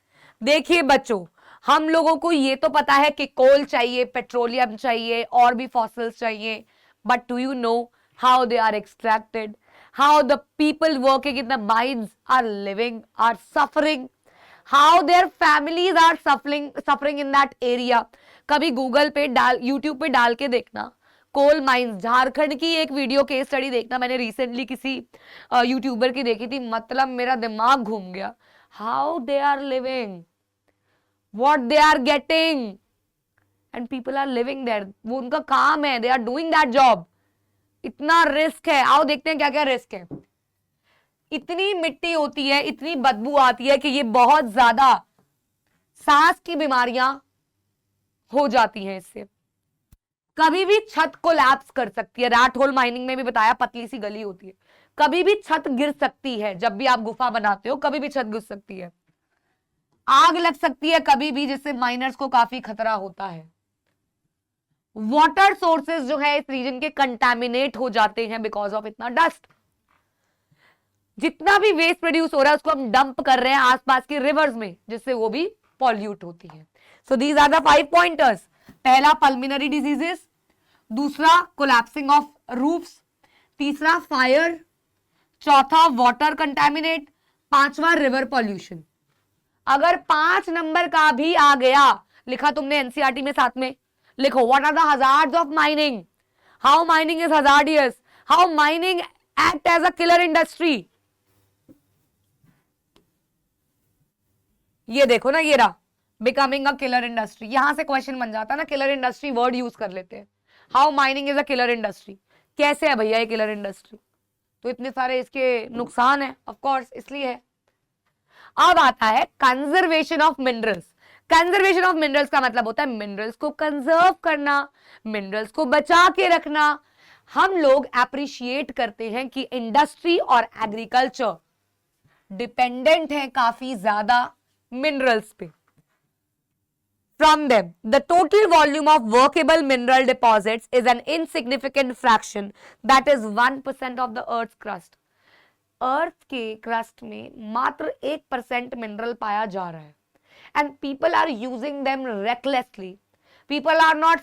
देखिए बच्चों, हम लोगों को ये तो पता है कि कोल चाहिए, पेट्रोलियम चाहिए और भी फॉसिल्स चाहिए, but do you know how they are extracted, how the people working in the mines are living, are suffering, how their families are suffering in that area. कभी गूगल पे डाल, यूट्यूब पे डाल के देखना, कोल माइंस झारखंड की एक video case study देखना. मैंने रिसेंटली किसी यूट्यूबर की देखी थी, मतलब मेरा दिमाग घूम गया. How they are living, what they are getting, and people are living there. वो उनका काम है, they are doing that job. इतना रिस्क है. आओ देखते हैं क्या क्या रिस्क है. इतनी मिट्टी होती है, इतनी बदबू आती है कि ये बहुत ज्यादा सांस की बीमारियां हो जाती हैं इससे. कभी भी छत कोलैप्स कर सकती है. रैट होल माइनिंग में भी बताया, पतली सी गली होती है, कभी भी छत गिर सकती है. जब भी आप गुफा बनाते हो कभी भी छत गिर सकती है. आग लग सकती है कभी भी, जिससे माइनर्स को काफी खतरा होता है. वाटर सोर्सेज जो है इस रीजन के कंटामिनेट हो जाते हैं बिकॉज ऑफ इतना डस्ट. जितना भी वेस्ट प्रोड्यूस हो रहा है उसको हम डंप कर रहे हैं आसपास के रिवर्स में, जिससे वो भी पॉल्यूट होती है. So these are the 5 pointers. पहला पल्मिनरी डिजीजेस, दूसरा कोलैप्सिंग ऑफ रूफ्स, तीसरा फायर, चौथा वाटर कंटामिनेट, पांचवा रिवर पॉल्यूशन. अगर 5 नंबर का भी आ गया, लिखा तुमने एनसीईआरटी में साथ में, लिखो what are the hazards of mining, how mining is hazardous, how mining act as a killer industry. ये देखो ना, ये रहा बिकमिंग अ किलर इंडस्ट्री. यहां से क्वेश्चन बन जाता है ना, किलर इंडस्ट्री वर्ड यूज कर लेते हैं. How mining is a killer industry. कैसे है भैया ये किलर इंडस्ट्री? तो इतने सारे इसके नुकसान है, ऑफ कोर्स इसलिए है. अब आता है conservation of minerals. Conservation of minerals का मतलब होता है मिनरल्स को कंजर्व करना, मिनरल्स को बचा के रखना. हम लोग एप्रिशिएट करते हैं कि इंडस्ट्री और एग्रीकल्चर डिपेंडेंट है काफी ज्यादा मिनरल्स पे. From them, the total volume of workable mineral deposits is an insignificant fraction, that is 1% of the Earth's crust. अर्थ के क्रस्ट में मात्र 1% मिनरल पाया जा रहा है. And people are using them recklessly. People are not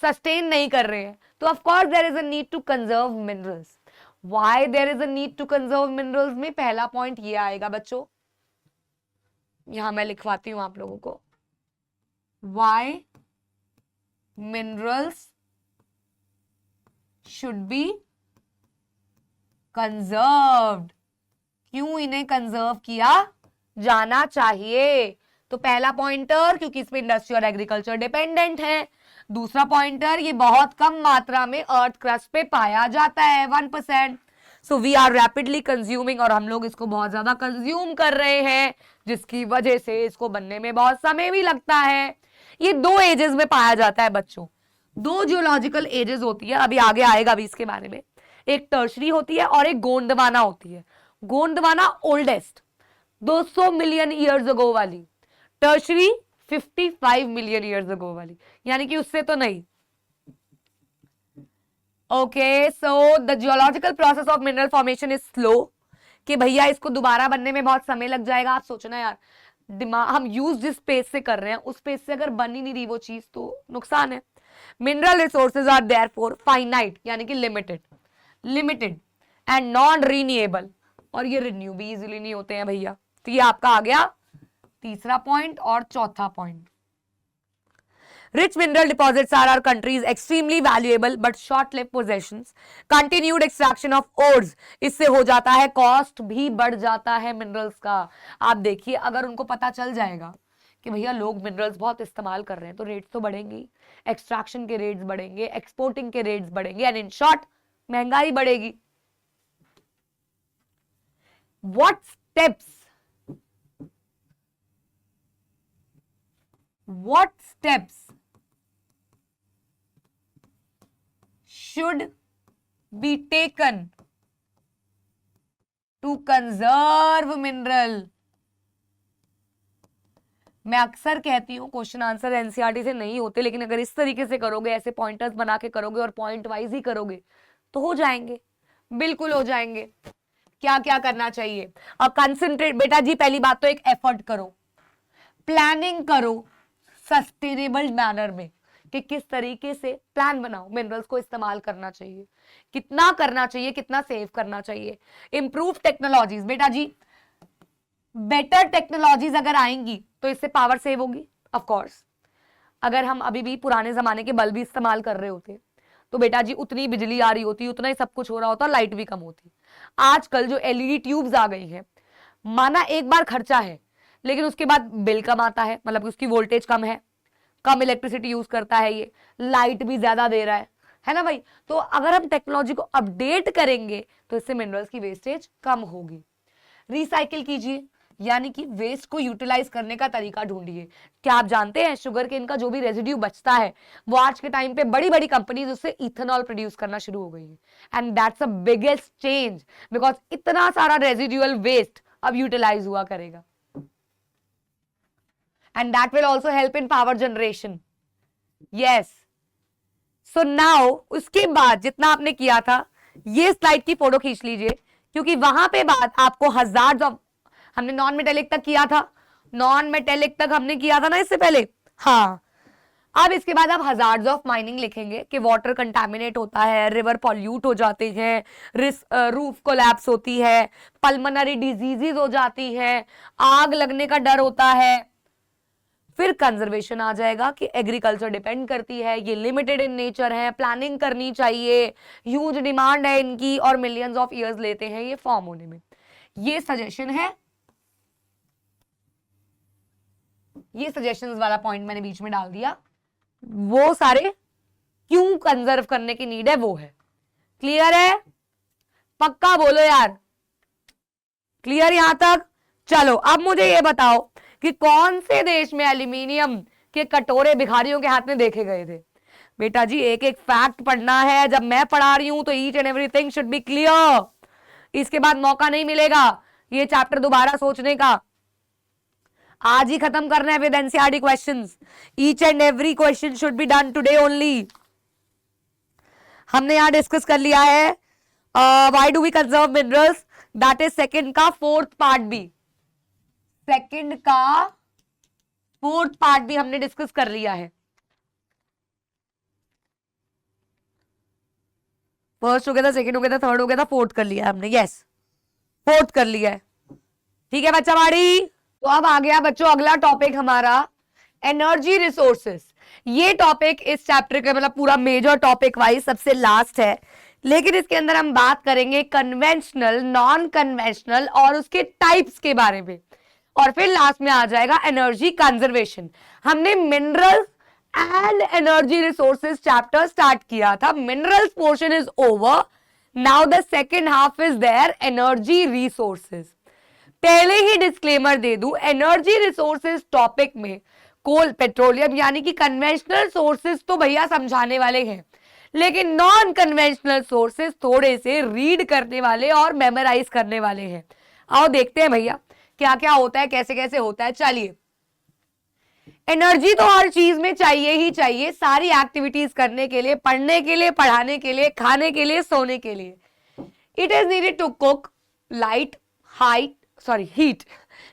sustain नहीं कर रहे हैं. तो of course there is a need to conserve minerals. Why there is a need to conserve minerals में पहला पॉइंट ये आएगा बच्चों, यहां मैं लिखवाती हूं आप लोगों को. Why minerals should be conserved. क्यों इन्हें कंजर्व किया जाना चाहिए? तो पहला पॉइंटर, क्योंकि इसमें इंडस्ट्री और एग्रीकल्चर डिपेंडेंट है. दूसरा पॉइंटर, ये बहुत कम मात्रा में अर्थ क्रस्ट पे पाया जाता है, 1%. So we are rapidly consuming, और हम लोग इसको बहुत ज्यादा कंज्यूम कर रहे हैं, जिसकी वजह से इसको बनने में बहुत समय भी लगता है. ये 2 एजेस में पाया जाता है बच्चों. 2 जियोलॉजिकल एजेस होती है, अभी आगे आएगा अभी इसके बारे में. एक टर्शरी होती है और एक गोंडवाना होती है. गोंडवाना ओल्डेस्ट 200 मिलियन ईयर्स अगो वाली, टर्शरी 55 मिलियन ईयर्स अगो वाली, यानी कि उससे तो नहीं. Okay, so the geological process of mineral formation is slow. कि भैया इसको दोबारा बनने में बहुत समय लग जाएगा. आप सोचना यार, दिमाग हम यूज जिस स्पेस से कर रहे हैं उस स्पेस से अगर बन ही नहीं रही वो चीज तो नुकसान है. Mineral resources are therefore finite, यानी कि लिमिटेड एंड नॉन रीन्यूएबल, और ये रिन्यू भी इजीली नहीं होते हैं भैया. तो ये आपका आ गया तीसरा पॉइंट. और चौथा point, Rich mineral deposits are our country's extremely valuable but short-lived possessions. Continued extraction of ores, इससे हो जाता है कॉस्ट भी बढ़ जाता है मिनरल्स का. आप देखिए, अगर उनको पता चल जाएगा कि भैया लोग मिनरल्स बहुत इस्तेमाल कर रहे हैं तो रेट्स तो बढ़ेंगे, एक्सट्रैक्शन के रेट्स बढ़ेंगे, एक्सपोर्टिंग के रेट्स बढ़ेंगे, एंड इन शॉर्ट महंगाई बढ़ेगी. What steps should be taken to conserve mineral. मैं अक्सर कहती हूँ क्वेश्चन आंसर एनसीईआरटी से नहीं होते, लेकिन अगर इस तरीके से करोगे, ऐसे पॉइंटर्स बना के करोगे और पॉइंट वाइज ही करोगे तो हो जाएंगे, बिल्कुल हो जाएंगे। क्या क्या करना चाहिए? और कंसंट्रेट बेटा जी, पहली बात तो एक एफर्ट करो, प्लानिंग करो सस्टेनेबल मैनर में, कि किस तरीके से प्लान बनाओ, मिनरल्स को इस्तेमाल करना चाहिए, कितना करना चाहिए, कितना सेव करना चाहिए। इंप्रूव टेक्नोलॉजीज, बेटा जी बेटर टेक्नोलॉजीज अगर आएंगी तो इससे पावर सेव होगी ऑफ कोर्स। अगर हम अभी भी पुराने जमाने के बल्ब भी इस्तेमाल कर रहे होते तो बेटा जी उतनी बिजली आ रही होती, उतना ही सब कुछ हो रहा होता, लाइट भी कम होती। आजकल जो एलईडी ट्यूब्स आ गई हैं, माना एक बार खर्चा है लेकिन उसके बाद बिल कम आता है, मतलब उसकी वोल्टेज कम है, कम इलेक्ट्रिसिटी यूज करता है, ये लाइट भी ज्यादा दे रहा है ना भाई। तो अगर हम टेक्नोलॉजी को अपडेट करेंगे तो इससे मिनरल्स की वेस्टेज कम होगी। रिसाइकिल कीजिए, यानी कि वेस्ट को यूटिलाइज करने का तरीका ढूंढिए। क्या आप जानते हैं शुगर केन का जो भी रेजिड्यू बचता है वो आज के टाइम पे बड़ी बड़ी कंपनीज उससे इथेनॉल प्रोड्यूस करना शुरू हो गई है, and that's a biggest change because इतना सारा रेजिड्यूअल वेस्ट अब यूटिलाइज हुआ करेगा, and that will also help in power generation. Yes, so now उसके बाद जितना आपने किया था, ये स्लाइड की फोटो खींच लीजिए, क्योंकि वहां पे बात आपको हजार्ड्स ऑफ, हमने नॉन मेटेलिक तक किया था, नॉन मेटेलिक तक हमने किया था ना इससे पहले। हाँ, अब इसके बाद आप हजार्ड्स ऑफ माइनिंग लिखेंगे कि वाटर कंटामिनेट होता है, रिवर पॉल्यूट हो जाते हैं, रूफ कोलैप्स होती है, पल्मोनरी डिजीजेस हो जाती है, आग लगने का डर होता है। फिर कंजर्वेशन आ जाएगा कि एग्रीकल्चर डिपेंड करती है, ये लिमिटेड इन नेचर है, प्लानिंग करनी चाहिए, ह्यूज डिमांड है इनकी और मिलियंस ऑफ ईयर्स लेते हैं ये फॉर्म होने में। ये सजेशन है, ये सजेशंस वाला पॉइंट मैंने बीच में डाल दिया, वो सारे क्यों कंजर्व करने की नीड है वो है। क्लियर है? पक्का बोलो यार, क्लियर यहां तक? चलो अब मुझे ये बताओ कि कौन से देश में एल्यूमिनियम के कटोरे भिखारियों के हाथ में देखे गए थे? बेटा जी एक एक फैक्ट पढ़ना है, जब मैं पढ़ा रही हूं तो each and everything should be clear. इसके बाद मौका नहीं मिलेगा ये चैप्टर दोबारा सोचने का, आज ही खत्म करना है with NCERT questions. Each and every question should be done today only. हमने यहां डिस्कस कर लिया है why do we conserve minerals, that is second का फोर्थ पार्ट भी, सेकंड का फोर्थ पार्ट भी हमने डिस्कस कर लिया है। फर्स्ट हो गया था, सेकंड हो गया था, थर्ड हो गया था, फोर्थ कर लिया हमने। यस, फोर्थ कर लिया है। ठीक है बच्चा बाड़ी। तो अब आ गया बच्चों अगला टॉपिक हमारा, एनर्जी रिसोर्सेस। ये टॉपिक इस चैप्टर का मतलब पूरा मेजर टॉपिक वाइज सबसे लास्ट है, लेकिन इसके अंदर हम बात करेंगे कन्वेंशनल, नॉन कन्वेंशनल और उसके टाइप्स के बारे में, और फिर लास्ट में आ जाएगा एनर्जी कंजर्वेशन। हमने minerals and energy resources chapter start किया था, minerals portion is over, now the second half is their energy resources. पहले ही डिस्क्लेमर दे दूं, एनर्जी रिसोर्सेज टॉपिक में कोल, पेट्रोलियम यानी कि कन्वेंशनल सोर्सेज तो भैया समझाने वाले हैं, लेकिन नॉन कन्वेंशनल सोर्सेज थोड़े से रीड करने वाले और मेमोराइज करने वाले हैं। आओ देखते हैं भैया क्या क्या होता है, कैसे कैसे होता है। चलिए, एनर्जी तो हर चीज में चाहिए ही चाहिए, सारी एक्टिविटीज करने के लिए, पढ़ने के लिए, पढ़ाने के लिए, खाने के लिए, सोने के लिए। It is needed to cook, light, heat,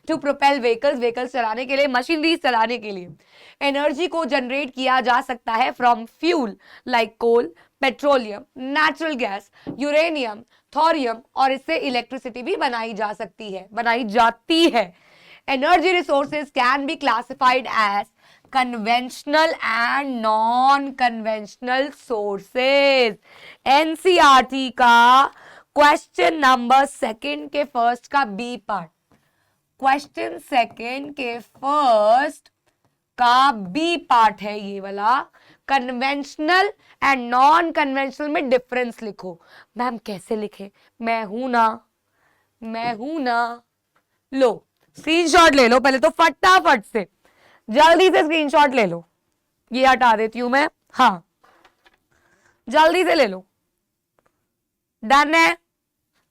to propel vehicles चलाने के लिए, मशीनरी चलाने के लिए। एनर्जी को जनरेट किया जा सकता है from fuel like coal, petroleum, natural gas, uranium, thorium, और इससे इलेक्ट्रिसिटी भी बनाई जा सकती है, बनाई जाती है। Energy resources can be classified as conventional and non conventional sources. NCERT का क्वेश्चन नंबर सेकंड के फर्स्ट का बी पार्ट, क्वेश्चन सेकंड के फर्स्ट का बी पार्ट है ये वाला, कन्वेंशनल एंड नॉन कन्वेंशनल में डिफरेंस लिखो। मैम कैसे लिखे? मैं हूं ना। लो स्क्रीनशॉट ले लो पहले तो, फटाफट से जल्दी से स्क्रीनशॉट ले लो, ये हटा देती हूं मैं। हाँ जल्दी से ले लो, डन है?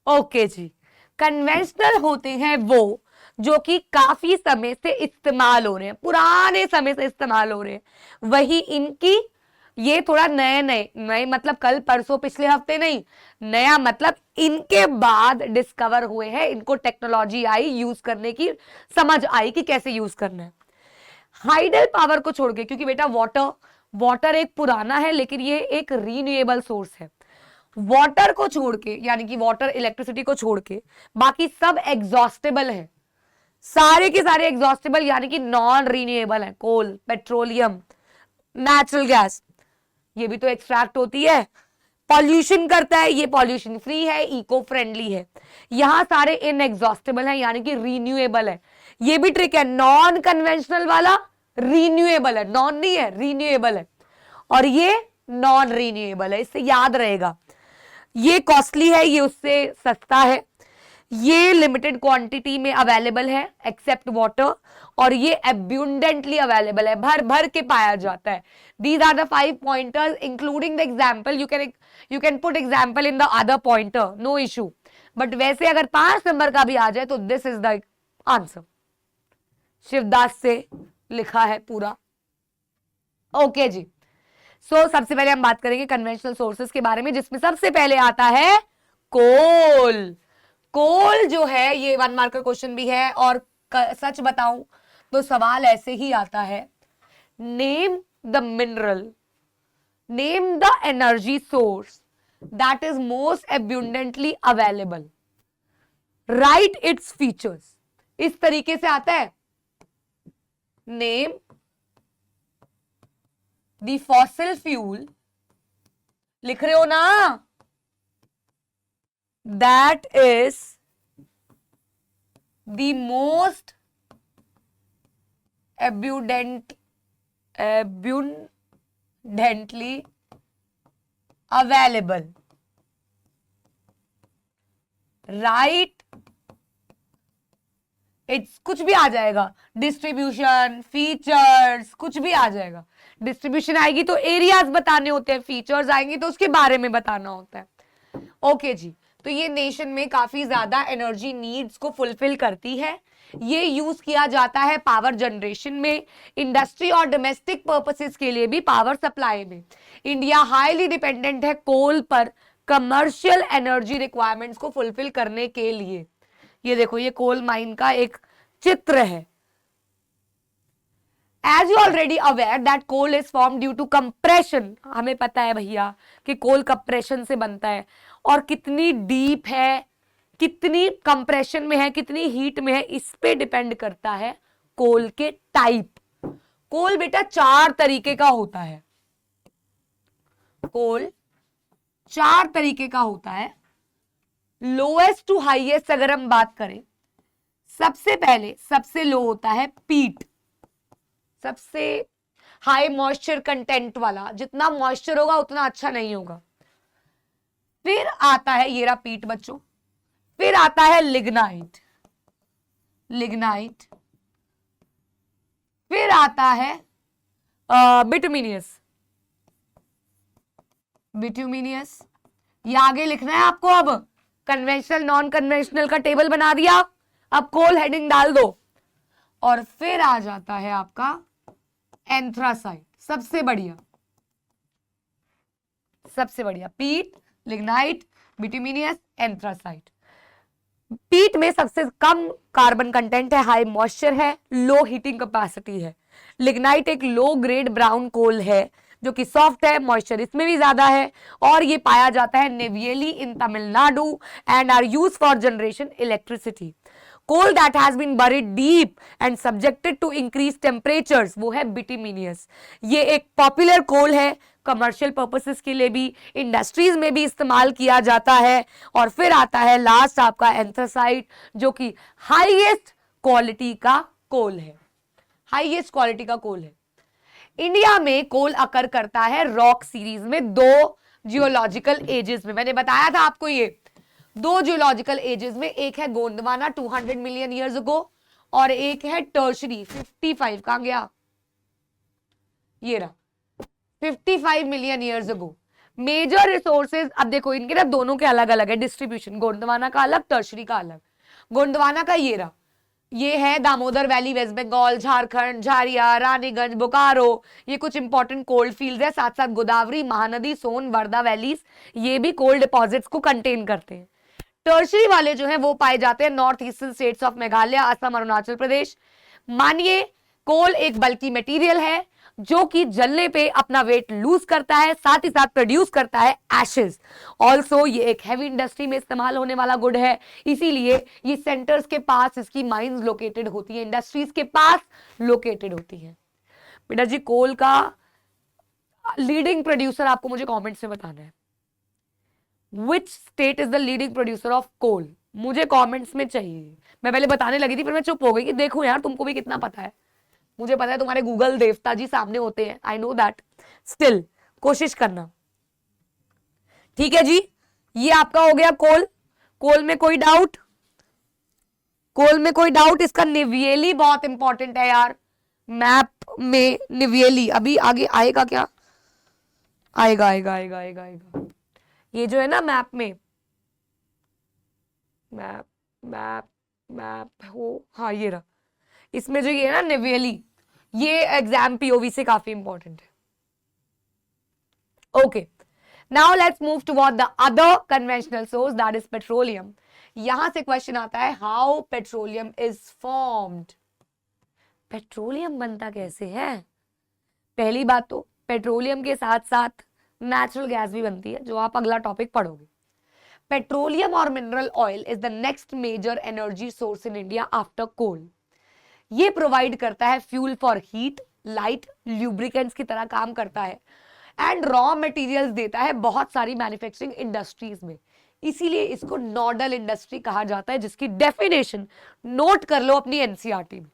ओके जी, कन्वेंशनल होते हैं वो जो कि काफी समय से इस्तेमाल हो रहे हैं, पुराने समय से इस्तेमाल हो रहे हैं। वही इनकी ये थोड़ा नए नए नए मतलब कल परसों पिछले हफ्ते नहीं, नया मतलब इनके बाद डिस्कवर हुए हैं, इनको टेक्नोलॉजी आई, यूज करने की समझ आई कि कैसे यूज करना है। हाइडल पावर को छोड़ के, क्योंकि बेटा वाटर एक पुराना है लेकिन ये एक रीन्यूएबल सोर्स है। वाटर को छोड़ के यानी कि वाटर इलेक्ट्रिसिटी को छोड़ के बाकी सब एग्जॉस्टेबल है, सारे के सारे एग्जॉस्टेबल यानी कि नॉन रीन्यूएबल है। कोल, पेट्रोलियम, नेचुरल गैस, ये भी तो एक्सट्रैक्ट होती है, पॉल्यूशन करता है, ये पॉल्यूशन फ्री है, इको फ्रेंडली है। यहां सारे इनएग्जॉस्टेबल है यानी कि रीन्यूएबल है। ये भी ट्रिक है, नॉन कन्वेंशनल वाला रीन्यूएबल है, नॉन नहीं है, रीन्यूएबल है, और ये नॉन रीन्यूएबल है, इससे याद रहेगा। ये कॉस्टली है, ये उससे सस्ता है, ये लिमिटेड क्वांटिटी में अवेलेबल है एक्सेप्ट वाटर, और ये अब्यूंडेंटली अवेलेबल है, भर भर के पाया जाता है। These are the 5 pointers including the example, you can put example in the other pointer, no issue, but वैसे अगर 5 नंबर का भी आ जाए तो this is the answer. Shivdas से लिखा है पूरा। ओके जी, सबसे पहले हम बात करेंगे कन्वेंशनल सोर्सेस के बारे में, जिसमें सबसे पहले आता है कोल। कोल जो है ये 1 मार्कर क्वेश्चन भी है, और सच बताऊं तो सवाल ऐसे ही आता है, name the mineral, name the energy source that is most abundantly available, right its features. इस तरीके से आता है, नेम द फॉसिल फ्यूल, लिख रहे हो ना, that is the most abundantly available, right? It's कुछ भी आ जाएगा, डिस्ट्रीब्यूशन, फीचर्स, कुछ भी आ जाएगा। डिस्ट्रीब्यूशन आएगी तो एरियाज बताने होते हैं, फीचर्स आएंगे तो उसके बारे में बताना होता है। ओके जी, तो ये नेशन में काफी ज्यादा एनर्जी नीड्स को फुलफिल करती है। ये यूज किया जाता है पावर जनरेशन में, इंडस्ट्री और डोमेस्टिक पर्पसेस के लिए भी पावर सप्लाई में। इंडिया हाईली डिपेंडेंट है कोल पर कमर्शियल एनर्जी रिक्वायरमेंट्स को फुलफिल करने के लिए। ये देखो, ये कोल माइन का एक चित्र है। As you already aware that coal is formed due to compression, हमें पता है भैया कि कोल कंप्रेशन से बनता है, और कितनी डीप है, कितनी कंप्रेशन में है, कितनी हीट में है, इस पे डिपेंड करता है कोल के टाइप। कोल बेटा 4 तरीके का होता है, कोल 4 तरीके का होता है। लोएस्ट टू हाईएस्ट अगर हम बात करें, सबसे पहले सबसे लो होता है पीट, सबसे हाई मॉइस्चर कंटेंट वाला, जितना मॉइस्चर होगा उतना अच्छा नहीं होगा। फिर आता है ये रहा पीट बच्चों, फिर आता है लिग्नाइट, लिग्नाइट, फिर आता है बिटुमिनियस, बिटुमिनियस। ये आगे लिखना है आपको। अब कन्वेंशनल नॉन कन्वेंशनल का टेबल बना दिया, अब कोल हेडिंग डाल दो, और फिर आ जाता है आपका एंथ्रासाइट, सबसे बढ़िया, सबसे बढ़िया, पीट, लिग्नाइट, बिटुमिनियस, एंथ्रासाइट। पीट में सबसे कम कार्बन कंटेंट है, हाई मॉइस्चर है, लो हीटिंग कैपेसिटी है। लिग्नाइट एक लो ग्रेड ब्राउन कोल है जो कि सॉफ्ट है, मॉइस्चर इसमें भी ज्यादा है, और ये पाया जाता है Neyveli in Tamil Nadu and are use for generation electricity. Coal that has been buried deep and subjected to increase temperatures, वो है बिटुमिनियस। ये एक पॉपुलर कोल है, कमर्शियल पर्पसेस के लिए भी, इंडस्ट्रीज में भी इस्तेमाल किया जाता है। और फिर आता है लास्ट आपका एंथ्रासाइट, जो कि हाईएस्ट क्वालिटी का कोल है, हाईएस्ट क्वालिटी का कोल है। इंडिया में कोल अकर करता है रॉक सीरीज में 2 जियोलॉजिकल एजेस में। मैंने बताया था आपको ये 2 जियोलॉजिकल एजेस में, एक है गोंडवाना 200 मिलियन ईयर्स अगो, और एक है टर्शरी 55, कहां गया, ये रहा 55 million years ago. Major resources, अब देखो इनके ना दोनों के अलग अलग है डिस्ट्रीब्यूशन, गोंडवाना का अलग, टर्शरी का अलग। गोंडवाना का ये रहा, ये है दामोदर वैली, वेस्ट बंगाल, झारखंड, झारिया, रानीगंज, बोकारो, ये कुछ इंपॉर्टेंट कोल्ड फील्ड है। साथ साथ गोदावरी, महानदी, सोन, वर्धा वैलीज, ये भी कोल डिपॉजिट्स को कंटेन करते हैं। टर्शरी वाले जो हैं वो पाए जाते हैं north eastern states of Meghalaya, Assam, Arunachal Pradesh. मानिए कोल एक बल्की मटेरियल है जो कि जलने पे अपना वेट लूज करता है, साथ ही साथ प्रोड्यूस करता है एशेज। ऑल्सो ये एक हैवी इंडस्ट्री में इस्तेमाल होने वाला गुड है, इसीलिए ये सेंटर्स के पास इसकी माइंस लोकेटेड होती है, इंडस्ट्रीज के पास लोकेटेड होती है। बेटा जी कोल का लीडिंग प्रोड्यूसर आपको मुझे कमेंट्स में बताना है। Which state is the leading producer of coal, मुझे कमेंट्स में चाहिए। मैं पहले बताने लगी थी फिर मैं चुप हो गई कि देखो यार तुमको भी कितना पता है। मुझे पता है तुम्हारे गूगल देवता जी सामने होते हैं, आई नो दैट, स्टिल कोशिश करना। ठीक है जी, ये आपका हो गया कोल। कोल में कोई डाउट? कोल में कोई डाउट? इसका निवियली बहुत इंपॉर्टेंट है यार, मैप में निवियली अभी आगे आएगा क्या? आएगा आएगा आएगा आएगा आएगा। ये जो है ना मैप में, मैप मैप मैप हो, हाँ ये रहा, इसमें जो ये है ना निवियली, ये एग्जाम पीओवी से काफी इंपॉर्टेंट है। Okay, now let's move toward the other conventional source that is petroleum. यहां से क्वेश्चन आता है how petroleum is formed. Petroleum बनता कैसे है? पहली बात तो पेट्रोलियम के साथ साथ नेचुरल गैस भी बनती है, जो आप अगला टॉपिक पढ़ोगे। Petroleum or mineral oil is the next major energy source in India after coal. ये प्रोवाइड करता है fuel for heat, light, lubricants की तरह काम करता है एंड रॉ मटेरियल्स देता है बहुत सारी मैन्युफैक्चरिंग इंडस्ट्रीज में। इसीलिए इसको नोडल इंडस्ट्री कहा जाता है, जिसकी डेफिनेशन नोट कर लो अपनी एनसीईआरटी में।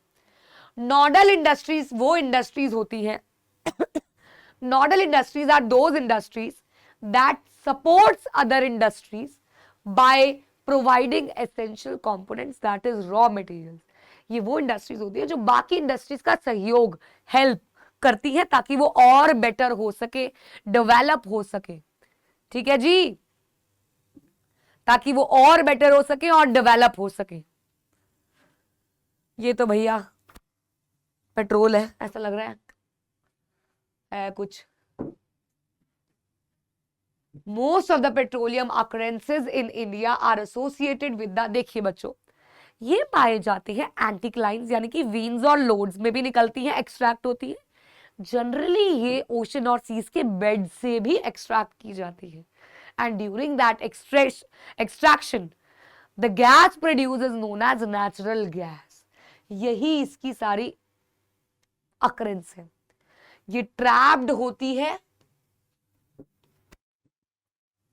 नोडल इंडस्ट्रीज वो इंडस्ट्रीज होती हैं nodal industries are those industries that supports other industries by providing essential components that is raw materials. ये वो इंडस्ट्रीज होती है जो बाकी इंडस्ट्रीज का सहयोग, हेल्प करती है ताकि वो और बेटर हो सके, डेवलप हो सके। ठीक है जी, ताकि वो और बेटर हो सके और डेवलप हो सके। ये तो भैया पेट्रोल है, ऐसा लग रहा है कुछ। Most of the petroleum occurrences in India are associated with the, देखिए बच्चों, ये पाए जाते हैं एंटिक्लाइंस यानी कि वेन्स और लोड्स में भी निकलती हैं, एक्सट्रैक्ट होती है। जनरली ये ओशन और सीज के बेड से भी एक्सट्रैक्ट की जाती है and during that extraction the gas produce is known as natural gas. यही इसकी सारी अकरेंस है। ये ट्रैप्ड होती है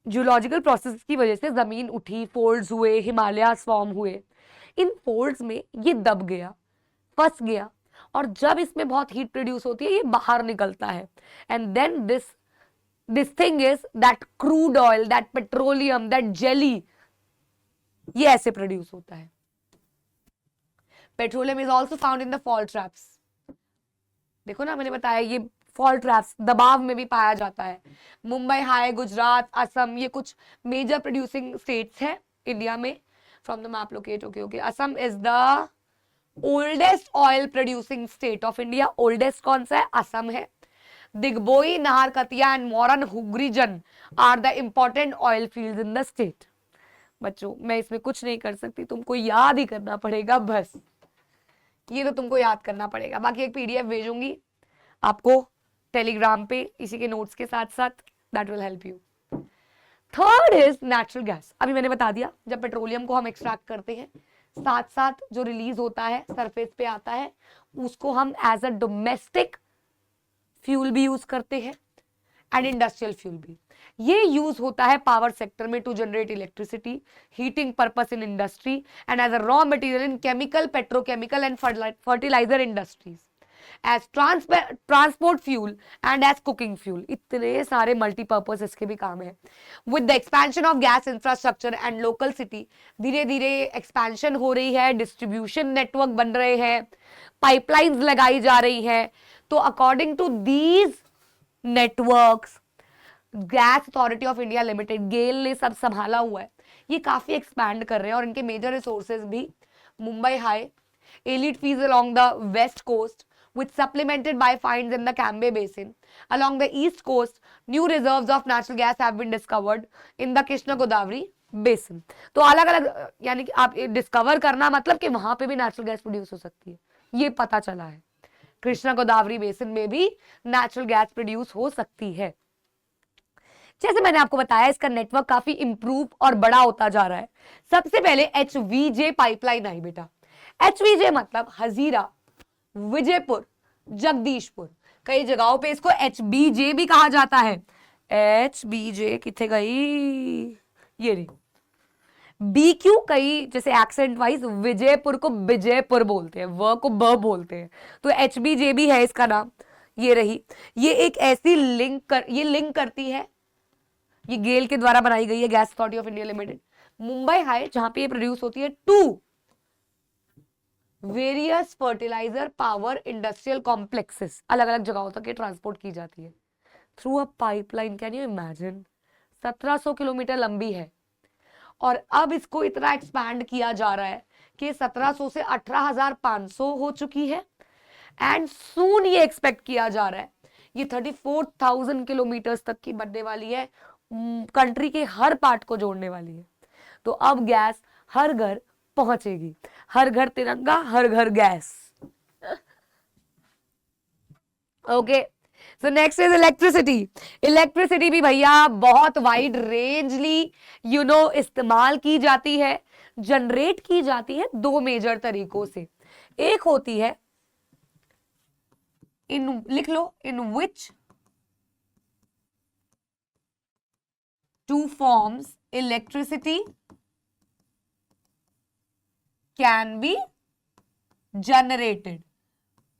जियोलॉजिकल प्रोसेस की वजह से, जमीन उठी, फोल्ड्स हुए, हिमालय फॉर्म हुए, इन फोल्ड्स में ये दब गया, फंस गया, और जब इसमें बहुत हीट प्रोड्यूस होती है ये बाहर निकलता है and then this thing is that crude oil, that petroleum, that jelly, ये ऐसे प्रोड्यूस होता है। Petroleum is also found in the fault traps. देखो ना मैंने बताया ये फॉल्ट ट्रैप्स दबाव में भी पाया जाता है। मुंबई हाई, गुजरात, असम, ये कुछ मेजर प्रोड्यूसिंग स्टेट्स हैं इंडिया में। From the map locate, okay, Assam is the oldest oil producing state of India. Oldest कौन सा है? असम है। Digboi, Naharkatiya and Moran Hugrijan are the important oil fields in the state. बच्चों मैं इसमें कुछ नहीं कर सकती, तुमको याद ही करना पड़ेगा, बस ये तो तुमको याद करना पड़ेगा। बाकी एक पीडीएफ भेजूंगी आपको टेलीग्राम पे इसी के नोट्स के साथ साथ, that will help you. Third is natural gas. अभी मैंने बता दिया, जब पेट्रोलियम को हम एक्सट्रैक्ट करते हैं साथ साथ जो रिलीज होता है सरफेस पे आता है, उसको हम एज अ डोमेस्टिक फ्यूल भी यूज करते हैं एंड इंडस्ट्रियल फ्यूल भी। ये यूज होता है पावर सेक्टर में to generate electricity, heating purpose in industry and as a raw material in chemical, petrochemical and fertilizer industries, as transport fuel and as cooking fuel. इतने सारे multipurpose इसके भी काम है। With the expansion of gas infrastructure and local city, धीरे धीरे expansion हो रही है, डिस्ट्रीब्यूशन नेटवर्क बन रहे हैं, पाइपलाइंस लगाई जा रही है। तो according to these networks gas authority of India limited, GAIL ने सब संभाला हुआ है, ये काफी एक्सपैंड कर रहे हैं और इनके मेजर रिसोर्सेज भी Mumbai high, elite fields along the west coast, which supplemented by finds in the Cambay Basin. Along the east coast, new reserves of natural gas have been discovered in the Krishna Godavari Basin. तो अलग अलग, यानी कि आप discover करना मतलब कि वहां पे भी नेचुरल गैस प्रोड्यूस हो सकती है, ये पता चला है। कृष्णा गोदावरी बेसिन में भी नेचुरल गैस प्रोड्यूस हो सकती है। जैसे मैंने आपको बताया, इसका नेटवर्क काफी इंप्रूव और बड़ा होता जा रहा है। सबसे पहले HVJ पाइपलाइन आई बेटा। HVJ मतलब हजीरा, विजयपुर, जगदीशपुर, कई जगहों पे इसको HBJ भी कहा जाता है। HBJ किथे गई, ये रही। BQ कई जैसे एक्सेंट वाइज विजयपुर को विजयपुर बोलते हैं, व को ब बोलते हैं, तो HBJ भी है इसका नाम। ये रही, ये एक ऐसी ये लिंक करती है, ये गेल के द्वारा बनाई गई है, gas authority of India limited, Mumbai high, जहां पे ये प्रोड्यूस होती है, to various fertilizer power industrial complexes, अलग अलग जगहों तक ये ट्रांसपोर्ट की जाती है through a pipeline. Can you imagine, 1700 kilometre लंबी है और अब इसको इतना एक्सपैंड किया जा रहा है कि 1700 से 18,500 हो चुकी है एंड सून ये एक्सपेक्ट किया जा रहा है ये 34,000 किलोमीटर तक की बनने वाली है, कंट्री के हर पार्ट को जोड़ने वाली है। तो अब गैस हर घर पहुंचेगी, हर घर तिरंगा, हर घर gas. Okay, so next is electricity. Electricity भी भैया बहुत वाइड रेंजली इस्तेमाल की जाती है, जनरेट की जाती है दो मेजर तरीकों से। एक होती है लिख लो, in which two forms electricity can be generated,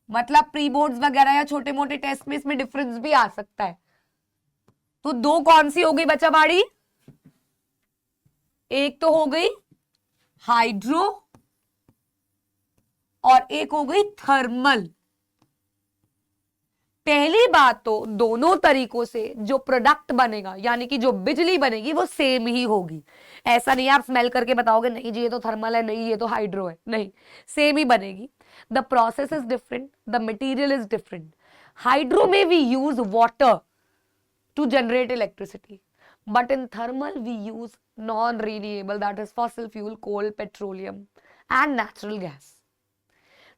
मतलब प्री बोर्ड्स वगैरह या छोटे मोटे टेस्ट में इसमें डिफरेंस भी आ सकता है। तो दो कौन सी हो गई बच्चा बाड़ी, एक तो हो गई हाइड्रो और एक हो गई थर्मल। पहली बात तो दोनों तरीकों से जो प्रोडक्ट बनेगा यानी कि जो बिजली बनेगी वो सेम ही होगी। ऐसा नहीं आप स्मेल करके बताओगे नहीं जी ये तो थर्मल है, नहीं ये तो हाइड्रो है, नहीं, सेम ही बनेगी। The process is different, the material is different. Hydro में we use water to generate electricity, but in thermal we use non renewable, that is fossil fuel, coal, petroleum and natural gas.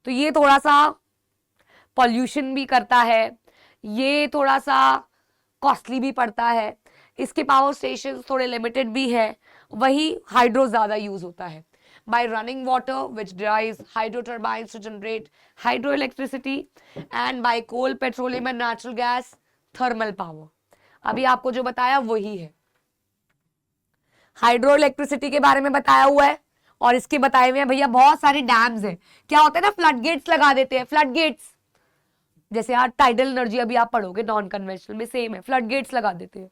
तो ये थोड़ा सा pollution भी करता है, ये थोड़ा सा कॉस्टली भी पड़ता है, इसके पावर स्टेशन थोड़े लिमिटेड भी है, वही हाइड्रो ज्यादा यूज होता है। By running water which drives hydro turbines to generate hydro electricity and by coal, petroleum and natural gas thermal power. अभी आपको जो बताया वही है, हाइड्रो इलेक्ट्रिसिटी के बारे में बताया हुआ है और इसके बताए हुए हैं भैया बहुत सारे डैम्स हैं। क्या होता है ना, फ्लड गेट्स लगा देते हैं, फ्लड गेट्स जैसे यार टाइडल एनर्जी अभी आप पढ़ोगे नॉन कन्वेंशनल में, सेम है, फ्लड गेट्स लगा देते हैं,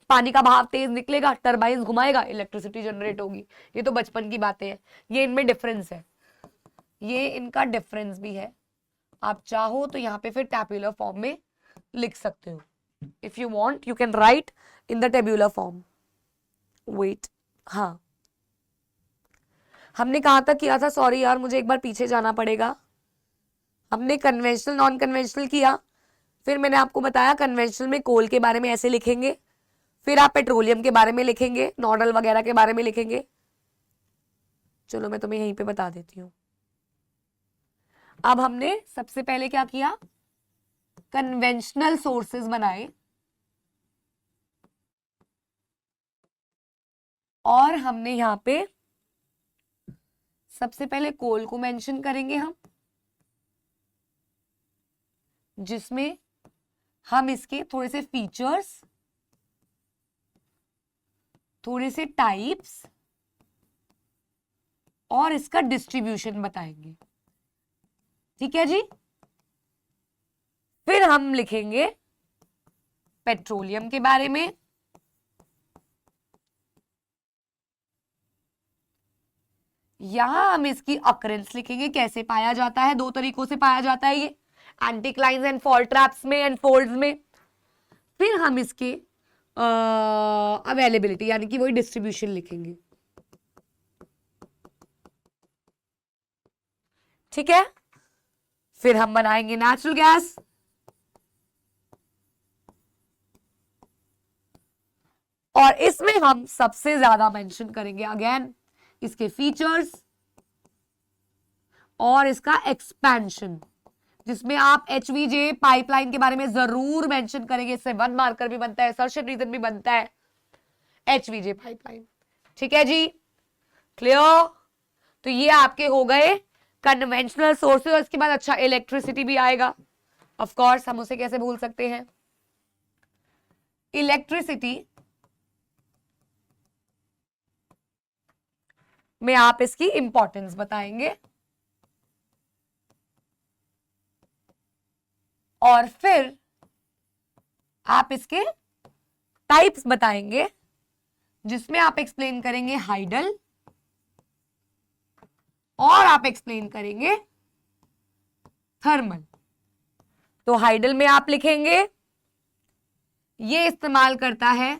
पानी का बहाव तेज निकलेगा, टरबाइन घुमाएगा, इलेक्ट्रिसिटी जनरेट होगी। ये तो बचपन की बातें हैं, ये इनमें डिफरेंस है, ये इनका डिफरेंस भी है। आप चाहो तो यहाँ पे फिर टैब्यूलर फॉर्म में लिख सकते हो, if you want you can write in the tabular form. Wait, हाँ हमने कहाँ तक किया था, सॉरी यार मुझे एक बार पीछे जाना पड़ेगा। हमने कन्वेंशनल नॉन कन्वेंशनल किया, फिर मैंने आपको बताया कन्वेंशनल में कोल के बारे में ऐसे लिखेंगे, फिर आप पेट्रोलियम के बारे में लिखेंगे, नॉडल वगैरह के बारे में लिखेंगे। चलो मैं तुम्हें यहीं पे बता देती हूँ। अब हमने सबसे पहले क्या किया, कन्वेंशनल सोर्सेज बनाए और हमने यहाँ पे सबसे पहले कोल को मेंशन करेंगे हम, जिसमें हम इसके थोड़े से फीचर्स, थोड़े से टाइप्स और इसका डिस्ट्रीब्यूशन बताएंगे। ठीक है जी। फिर हम लिखेंगे पेट्रोलियम के बारे में, यहां हम इसकी अकरेंस लिखेंगे, कैसे पाया जाता है, दो तरीकों से पाया जाता है ये, एंटिक्लाइंस एंड फॉल्ट ट्रैप्स में एंड फोल्ड्स में। फिर हम इसके अवेलेबिलिटी यानी कि वही डिस्ट्रीब्यूशन लिखेंगे। ठीक है, फिर हम बनाएंगे नेचुरल गैस। और इसमें हम सबसे ज्यादा मेंशन करेंगे अगेन इसके फीचर्स और इसका एक्सपेंशन, जिसमें आप एचवीजे पाइपलाइन के बारे में जरूर मेंशन करेंगे। इससे 1 मार्कर भी बनता है, सर्शन रीजन भी बनता है, एचवीजे पाइपलाइन। ठीक है जी, क्लियर। तो ये आपके हो गए कन्वेंशनल सोर्सेज। और इसके बाद अच्छा इलेक्ट्रिसिटी भी आएगा, ऑफ कोर्स हम उसे कैसे भूल सकते हैं। इलेक्ट्रिसिटी में आप इसकी इंपॉर्टेंस बताएंगे और फिर आप इसके टाइप्स बताएंगे, जिसमें आप एक्सप्लेन करेंगे हाइडल और आप एक्सप्लेन करेंगे थर्मल। तो हाइडल में आप लिखेंगे ये इस्तेमाल करता है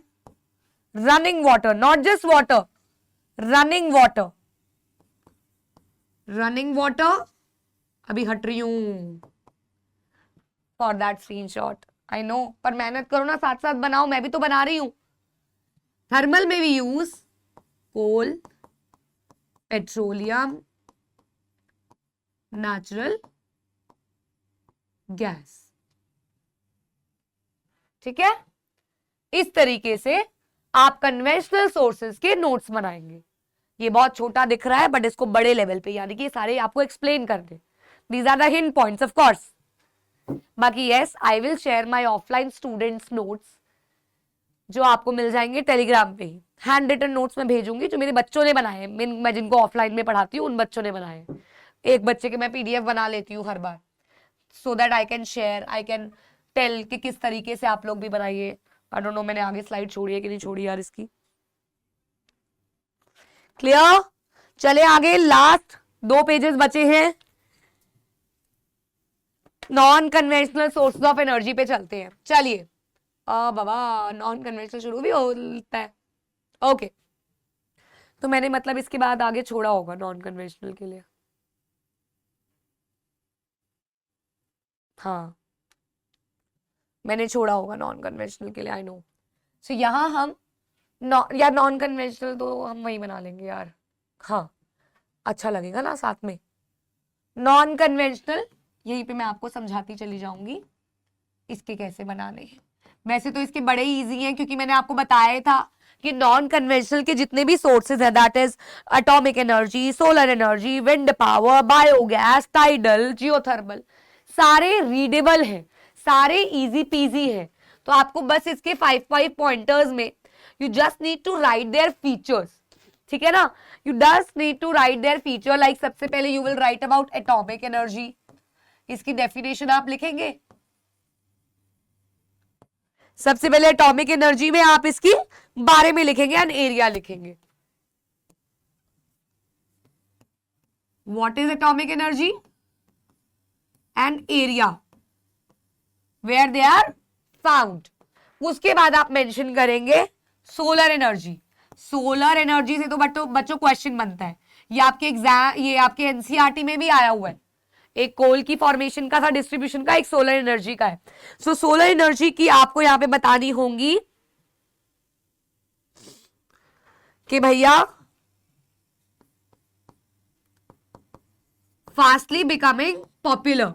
running water, not just water, running water. Running water अभी हट रही हूं for that screenshot, I know, पर मेहनत करो ना, साथ साथ बनाओ, मैं भी तो बना रही हूं। थर्मल में भी यूज कोल, पेट्रोलियम, नेचुरल गैस। ठीक है, इस तरीके से आप कन्वेंशनल सोर्सेज के नोट्स बनाएंगे। ये बहुत छोटा दिख रहा है बट इसको बड़े लेवल पे यानी कि सारे आपको एक्सप्लेन कर दे। These are the hint points of course. बाकी yes, I will share my offline students notes जो आपको मिल जाएंगे टेलीग्राम पे ही। हैंड रिटन नोट्स में भेजूंगी जो मेरे बच्चों ने बनाए, मैं जिनको ऑफलाइन में पढ़ाती हूँ उन बच्चों ने बनाए। एक बच्चे के मैं पीडीएफ बना लेती हूँ हर बार, so that I can share, I can tell कि किस तरीके से आप लोग भी बनाइए। आई डोंट नो मैंने आगे स्लाइड छोड़ी है कि नहीं छोड़ी यार इसकी। क्लियर, चले आगे, लास्ट 2 पेजेस बचे हैं। Non conventional sources of energy पे चलते हैं। चलिए बाबा, नॉन कन्वेंशनल शुरू भी होता है। ओके, तो मैंने मतलब इसके बाद आगे छोड़ा होगा नॉन कन्वेंशनल के लिए। हाँ, मैंने छोड़ा होगा नॉन कन्वेंशनल के लिए, आई नो। सो यहां हम या नॉन कन्वेंशनल तो हम वही बना लेंगे यार, हाँ अच्छा लगेगा ना साथ में। नॉन कन्वेंशनल यहीं पे मैं आपको समझाती चली जाऊंगी इसके कैसे बनाने हैं। वैसे तो इसके बड़े इजी हैं क्योंकि मैंने आपको बताया था कि नॉन कन्वेंशनल के जितने भी सोर्सेज हैं, that is atomic energy, solar energy, wind power, biogas, tidal, geothermal, सारे रीडेबल हैं, सारे इजी पीजी हैं। तो आपको बस इसके 5 पॉइंटर्स में you just need to write their features. ठीक है ना, you just need to write their feature. Like सबसे पहले you will write about atomic energy, इसकी डेफिनेशन आप लिखेंगे। सबसे पहले एटॉमिक एनर्जी में आप इसकी बारे में लिखेंगे एंड एरिया लिखेंगे। What is atomic energy and area where they are found. उसके बाद आप मेंशन करेंगे सोलर एनर्जी। सोलर एनर्जी से तो बच्चों क्वेश्चन बनता है, ये आपके एग्जाम, ये आपके एनसीईआरटी में भी आया हुआ है। एक कोल की फॉर्मेशन का था, डिस्ट्रीब्यूशन का, एक सोलर एनर्जी का है। सो सोलर एनर्जी की आपको यहां पे बतानी होंगी कि भैया फास्टली बिकमिंग पॉपुलर,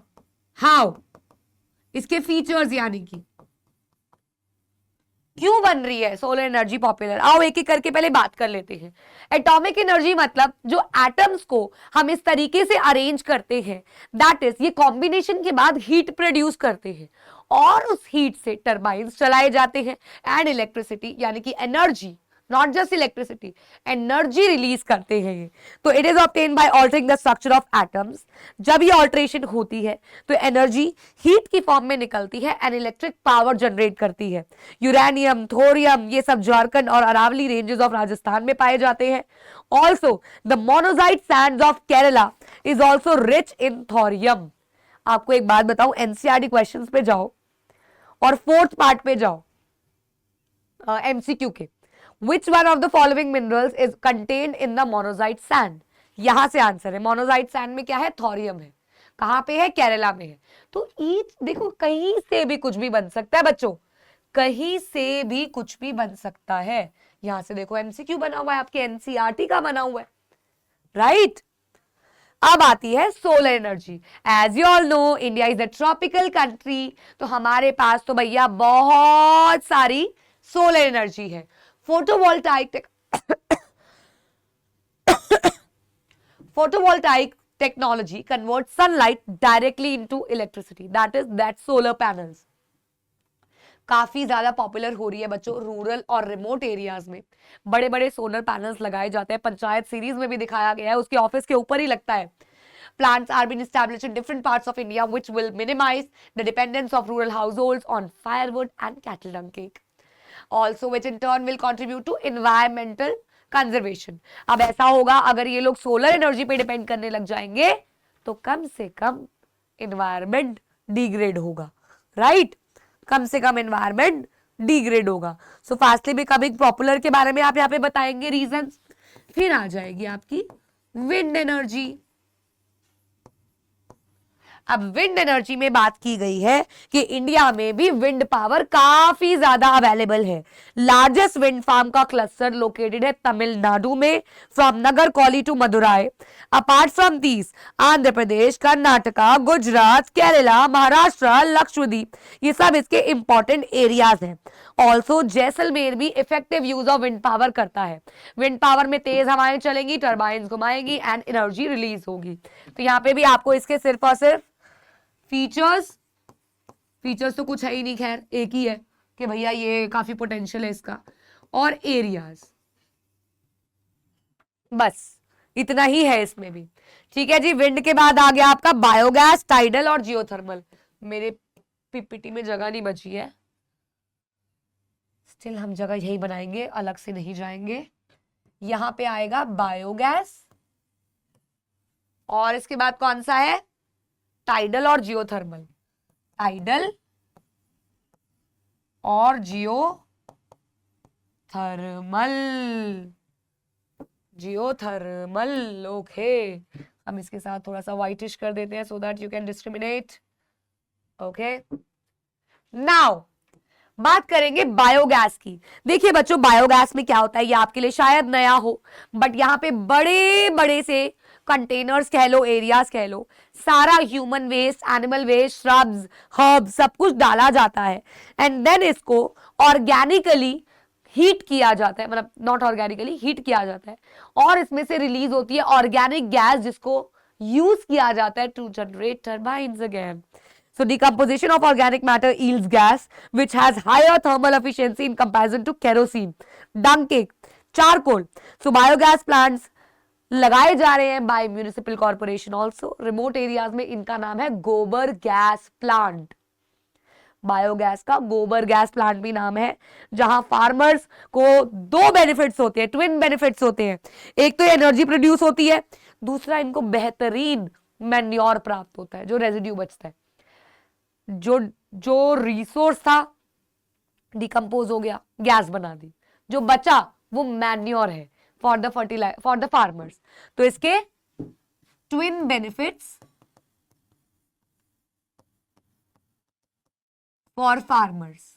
हाउ, इसके फीचर्स यानी कि क्यों बन रही है सोलर एनर्जी पॉपुलर। आओ एक एक करके पहले बात कर लेते हैं। एटॉमिक एनर्जी मतलब जो एटम्स को हम इस तरीके से अरेंज करते हैं, दैट इज ये कॉम्बिनेशन के बाद हीट प्रोड्यूस करते हैं और उस हीट से टरबाइंस चलाए जाते हैं एंड इलेक्ट्रिसिटी यानी कि energy, not just electricity, energy release करते हैं ये। तो it is obtain bye altering the structure of atoms. जब ये ऑल्ट्रेशन होती है तो एनर्जी हीट की फॉर्म में निकलती है एंड इलेक्ट्रिक पावर जनरेट करती है। यूरेनियम, थोरियम, ये सब झारखंड और अरावली रेंजेस ऑफ राजस्थान में पाए जाते हैं। Also the monazite Sands of Kerala is also rich in thorium. आपको एक बात बताऊं, एनसीईआरटी क्वेश्चंस पे जाओ और 4th पार्ट पे जाओ, MCQ के, which one of the following minerals is contained in the monazite sand. यहां से आंसर है, मोनोजाइट सैंड में क्या है, थोरियम है। कहां पे है, केरला में है। तो ईच देखो कहीं से भी कुछ भी बन सकता है बच्चों, कहीं से भी कुछ भी बन सकता है। यहां से देखो MCQ बना हुआ है, आपके NCERT का बना हुआ है, राइट। अब आती है solar energy. As you all know India is a tropical country, तो हमारे पास तो भैया बहुत सारी सोलर एनर्जी है। Photovoltaic photovoltaic technology converts sunlight directly into electricity, that solar panels। काफी ज्यादा पॉपुलर हो रही है बच्चों रूरल और रिमोट एरियाज में, बड़े बड़े सोलर पैनल्स लगाए जाते हैं। पंचायत सीरीज में भी दिखाया गया है, उसके ऑफिस के ऊपर ही लगता है। Plants are being established in different parts of India, which will minimize the dependence of rural households on firewood and cattle dung cake. Also, which in turn will contribute to environmental conservation। अब ऐसा होगा अगर ये लोग solar energy पे depend करने लग जाएंगे तो कम से कम एनवायरमेंट डिग्रेड होगा, राइट। कम से कम एनवायरमेंट डिग्रेड होगा। सो फास्टली बिकमिंग पॉपुलर के बारे में आप यहाँ पे बताएंगे रीजंस। फिर आ जाएगी आपकी विंड एनर्जी। अब विंड एनर्जी में बात की गई है कि इंडिया में भी विंड पावर काफी ज्यादा अवेलेबल है। लार्जेस्ट विंड फार्म का क्लस्टर लोकेटेड है तमिलनाडु में, from Nagercoil to Madurai. Apart from these Andhra Pradesh, Karnataka, Gujarat, Kerala, Maharashtra, Lakshadweep, ये सब इसके इंपॉर्टेंट एरियाज हैं। ऑल्सो जैसलमेर भी effective use of wind power करता है। विंड पावर में तेज हवाएं चलेंगी, टर्बाइन घुमाएंगी एंड एनर्जी रिलीज होगी। तो यहाँ पे भी आपको इसके सिर्फ और सिर्फ फीचर्स तो कुछ है ही नहीं, खैर एक ही है कि भैया ये काफी पोटेंशियल है इसका, और एरियाज, बस इतना ही है इसमें भी। ठीक है जी। विंड के बाद आ गया आपका बायोगैस, टाइडल और जियोथर्मल। मेरे पीपीटी में जगह नहीं बची है, स्टिल हम जगह यही बनाएंगे, अलग से नहीं जाएंगे। यहां पे आएगा बायोगैस, और इसके बाद कौन सा है, टाइडल और जियोथर्मल। टाइडल और जियोथर्मल ओके। हम इसके साथ थोड़ा सा व्हाइटिश कर देते हैं so that you can discriminate. Okay, now बात करेंगे बायोगैस की। देखिए बच्चों बायोगैस में क्या होता है, ये आपके लिए शायद नया हो, बट यहाँ पे बड़े बड़े से कंटेनर्स कह लो, एरियाज कह लो, सारा human waste, animal waste, shrubs, herbs सब कुछ डाला जाता है एंड देन इसको ऑर्गेनिकली हीट किया जाता है, मतलब नॉट ऑर्गेनिकली हीट किया जाता है, और इसमें से रिलीज होती है ऑर्गेनिक गैस जिसको यूज किया जाता है to generate turbines again. So decomposition of organic matter yields gas which has higher thermal efficiency in comparison to kerosene, dung cake, charcoal. So biogas plants लगाए जा रहे हैं by municipal corporation also. Remote areas में इनका नाम है गोबर gas plant. Biogas का गोबर गैस प्लांट भी नाम है, जहां फार्मर्स को दो बेनिफिट्स होते हैं, ट्विन बेनिफिट्स होते हैं। एक तो एनर्जी प्रोड्यूस होती है, दूसरा इनको बेहतरीन मैन्योर प्राप्त होता है, जो रेजिड्यू बचता है, जो रिसोर्स था डिकम्पोज हो गया, गैस बना दी, जो बचा वो मैन्योर है फॉर द फार्मर्स। तो इसके twin benefits for farmers.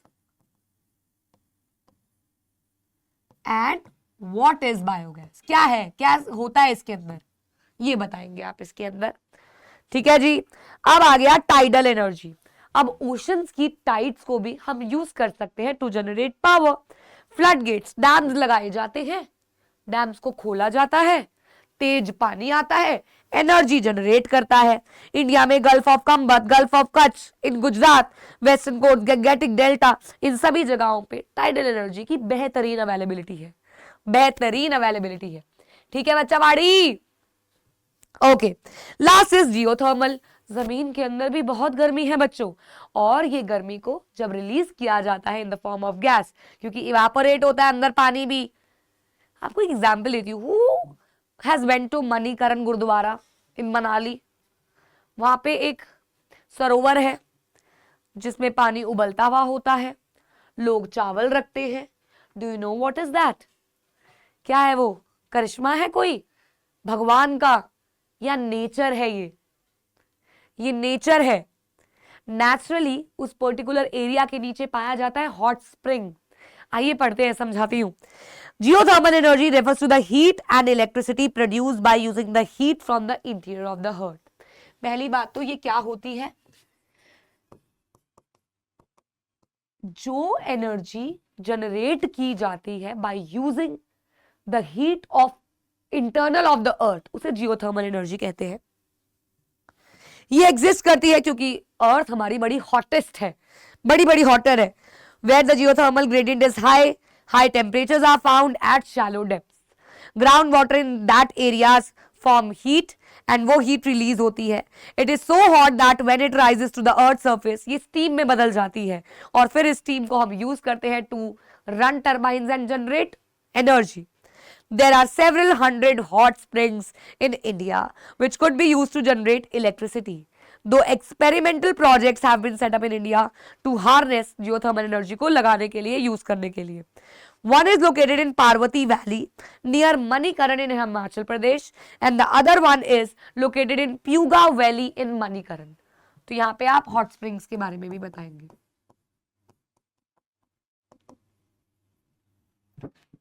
And what is biogas, क्या है, क्या होता है इसके अंदर, ये बताएंगे आप इसके अंदर। ठीक है जी। अब आ गया टाइडल एनर्जी। अब ओशंस की टाइड्स को भी हम यूज कर सकते हैं to generate power. Flood gates, dams लगाए जाते हैं, डैम्स को खोला जाता है, तेज पानी आता है, एनर्जी जनरेट करता है। इंडिया में gulf of Khambhat, gulf of Kutch, in Gujarat, western coast, gangetic delta, इन सभी जगहों पे टाइडल एनर्जी की बेहतरीन अवेलेबिलिटी है, बेहतरीन अवेलेबिलिटी है। ठीक है बच्चा बाड़ी। Okay, last is geothermal. जमीन के अंदर भी बहुत गर्मी है बच्चों, और ये गर्मी को जब रिलीज किया जाता है in the form of gas, क्योंकि इवापोरेट होता है अंदर पानी भी। आपको एग्जांपल देती हूँ, who has went to Manikaran gurudwara in Manali. वहां पे एक सरोवर है जिसमें पानी उबलता हुआ होता है, लोग चावल रखते हैं, do you know what is that? क्या है वो? करिश्मा है कोई भगवान का या नेचर है? ये नेचर है। नेचुरली उस पर्टिकुलर एरिया के नीचे पाया जाता है हॉट स्प्रिंग। आइए पढ़ते हैं, समझाती हूं। Geothermal energy refers to the heat and electricity produced by using the heat from the interior of the earth. पहली बात तो ये क्या होती है? जो एनर्जी जनरेट की जाती है bye using the heat of internal of the अर्थ, उसे जियोथर्मल एनर्जी कहते हैं। ये एग्जिस्ट करती है क्योंकि अर्थ हमारी बड़ी हॉटेस्ट है, बड़ी बड़ी हॉटर है। Where the geothermal gradient is high, high temperatures are found at shallow depths. Ground water in that areas form heat and वो हीट रिलीज होती है। It is so hot that when it rises to the earth surface, ये steam में बदल जाती है और फिर इस स्टीम को हम यूज करते हैं to run turbines and generate energy. There are several hundred hot springs in India which could be used to generate electricity. Though experimental projects have been set up in India to harness geothermal energy को लगाने के लिए, use करने के लिए. One is located in Parvati Valley near Manikaran in Himachal Pradesh and the other one is located in Puga Valley in Manikaran. तो यहाँ पे आप hot springs के बारे में भी बताएंगे।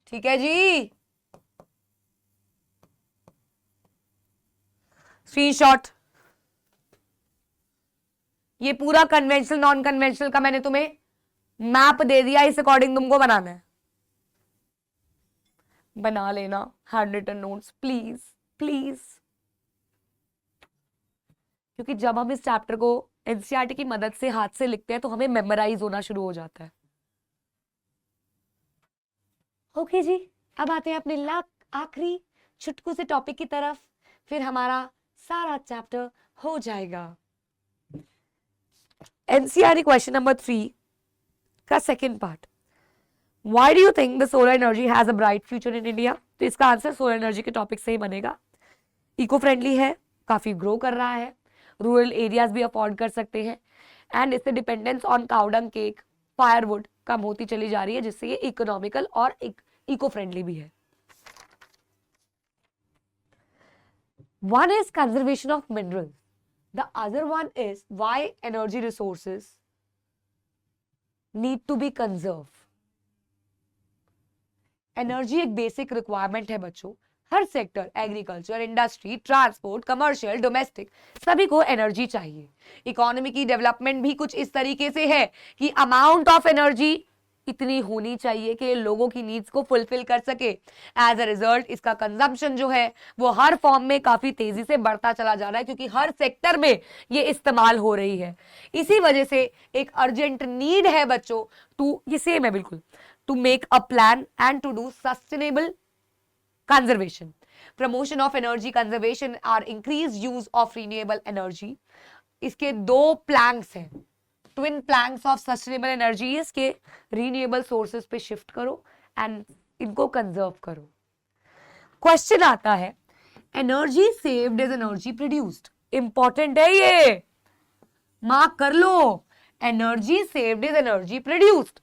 ठीक है जी, स्क्रीनशॉट। ये पूरा कन्वेंशनल नॉन कन्वेंशनल का मैंने तुम्हें मैप दे दिया, इस अकॉर्डिंग तुमको बनाना है। बना लेना hand written notes please please, क्योंकि जब हम इस चैप्टर को एनसीईआरटी की मदद से हाथ से लिखते हैं तो हमें मेमोराइज होना शुरू हो जाता है। ओके जी, अब आते हैं अपने आखिरी चुटकू से टॉपिक की तरफ, फिर हमारा सारा चैप्टर हो जाएगा। एनसीईआरटी क्वेश्चन नंबर 3 का second part, why do you think the solar energy has a bright future in India? तो इसका आंसर सोलर एनर्जी के टॉपिक से ही बनेगा। इको फ्रेंडली है, काफी ग्रो कर रहा है, रूरल एरियाज भी अफोर्ड कर सकते हैं एंड इससे dependence on cow dung cake, firewood कम होती चली जा रही है, जिससे ये इकोनॉमिकल और इको फ्रेंडली भी है। One is conservation of minerals. The other one is why energy resources need to be conserved. Energy एक बेसिक रिक्वायरमेंट है बच्चों। हर sector, agriculture, industry, transport, commercial, domestic, सभी को एनर्जी चाहिए। इकोनॉमी की डेवलपमेंट भी कुछ इस तरीके से है कि अमाउंट ऑफ एनर्जी इतनी होनी चाहिए कि लोगों की नीड्स को फुलफिल कर सके। एज अ रिजल्ट इसका कंजम्पशन जो है वो हर फॉर्म में काफी तेजी से बढ़ता चला जा रहा है, क्योंकि हर सेक्टर में ये इस्तेमाल हो रही है। इसी वजह से एक अर्जेंट नीड है बच्चों टू, ये सेम है बिल्कुल, to make a plan and to do sustainable conservation, promotion of energy conservation और increase use of renewable energy. इसके दो प्लैंक्स हैं, twin planks of sustainable energies के रिन्यूएबल सोर्सेज पे शिफ्ट करो एंड इनको कंजर्व करो। क्वेश्चन आता है, energy saved is energy produced. Important है ये, मार्क कर लो। Energy saved is energy produced.